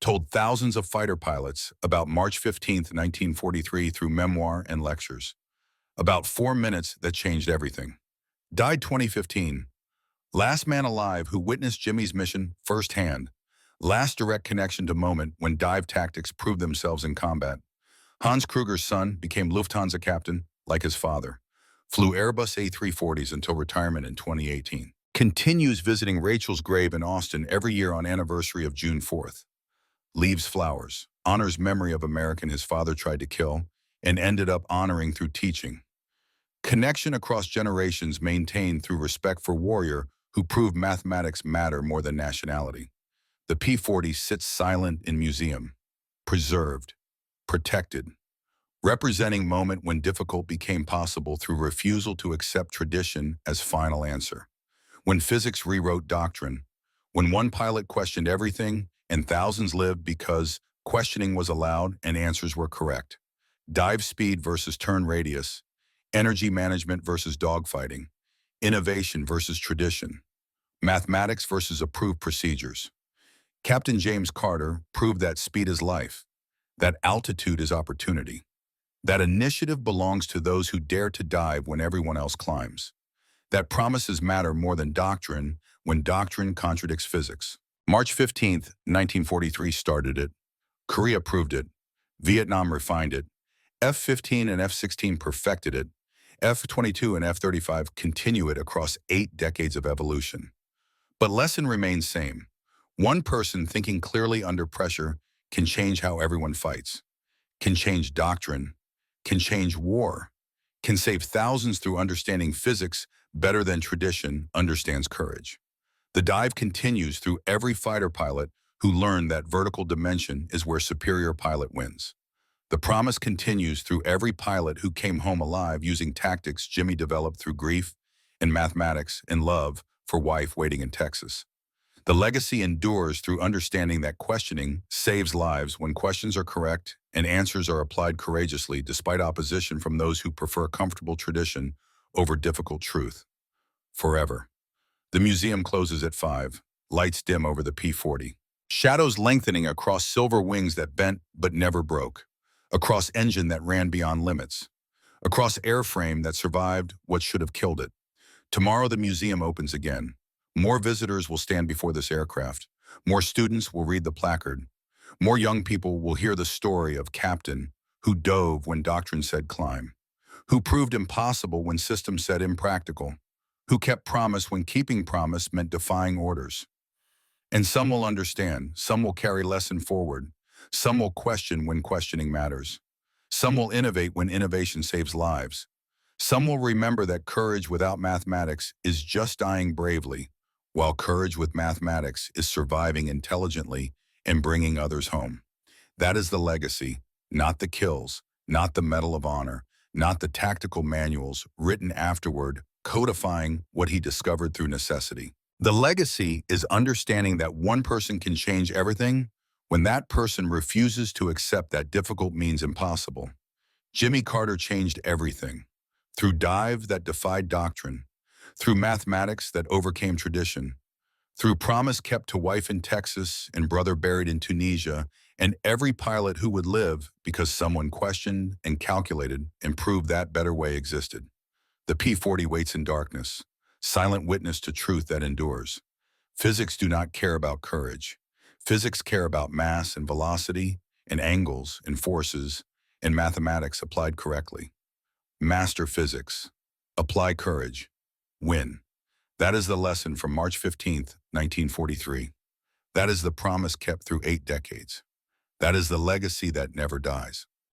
told thousands of fighter pilots about March 15, 1943 through memoir and lectures. About 4 minutes that changed everything. Died 2015. Last man alive who witnessed Jimmy's mission firsthand. Last direct connection to moment when dive tactics proved themselves in combat. Hans Kruger's son became Lufthansa captain, like his father. Flew Airbus A340s until retirement in 2018. Continues visiting Rachel's grave in Austin every year on anniversary of June 4th. Leaves flowers. Honors memory of American his father tried to kill and ended up honoring through teaching. Connection across generations maintained through respect for warrior who proved mathematics matter more than nationality. The P-40 sits silent in museum, preserved, protected, representing moment when difficult became possible through refusal to accept tradition as final answer. When physics rewrote doctrine, when one pilot questioned everything and thousands lived because questioning was allowed and answers were correct. Dive speed versus turn radius, energy management versus dogfighting, innovation versus tradition, mathematics versus approved procedures. Captain James Carter proved that speed is life, that altitude is opportunity, that initiative belongs to those who dare to dive when everyone else climbs, that promises matter more than doctrine when doctrine contradicts physics. March 15, 1943 started it. Korea proved it. Vietnam refined it. F-15 and F-16 perfected it. F-22 and F-35 continue it across 8 decades of evolution. But lesson remains same. One person thinking clearly under pressure can change how everyone fights, can change doctrine, can change war, can save thousands through understanding physics better than tradition understands courage. The dive continues through every fighter pilot who learned that vertical dimension is where superior pilot wins. The promise continues through every pilot who came home alive using tactics Jimmy developed through grief and mathematics and love for wife waiting in Texas. The legacy endures through understanding that questioning saves lives when questions are correct and answers are applied courageously despite opposition from those who prefer comfortable tradition over difficult truth. Forever. The museum closes at 5, lights dim over the P-40. Shadows lengthening across silver wings that bent but never broke, across engine that ran beyond limits, across airframe that survived what should have killed it. Tomorrow the museum opens again. More visitors will stand before this aircraft. More students will read the placard. More young people will hear the story of Captain who dove when doctrine said climb, who proved impossible when system said impractical, who kept promise when keeping promise meant defying orders. And some will understand, some will carry lesson forward, some will question when questioning matters. Some will innovate when innovation saves lives. Some will remember that courage without mathematics is just dying bravely, while courage with mathematics is surviving intelligently and bringing others home. That is the legacy, not the kills, not the Medal of Honor, not the tactical manuals written afterward, codifying what he discovered through necessity. The legacy is understanding that one person can change everything when that person refuses to accept that difficult means impossible. Jimmy Carter changed everything. Through dive that defied doctrine, through mathematics that overcame tradition, through promise kept to wife in Texas and brother buried in Tunisia, and every pilot who would live because someone questioned and calculated and proved that better way existed. The P-40 waits in darkness, silent witness to truth that endures. Physics do not care about courage. Physics care about mass and velocity and angles and forces and mathematics applied correctly. Master physics. Apply courage. Win. That is the lesson from March 15th, 1943. That is the promise kept through 8 decades. That is the legacy that never dies.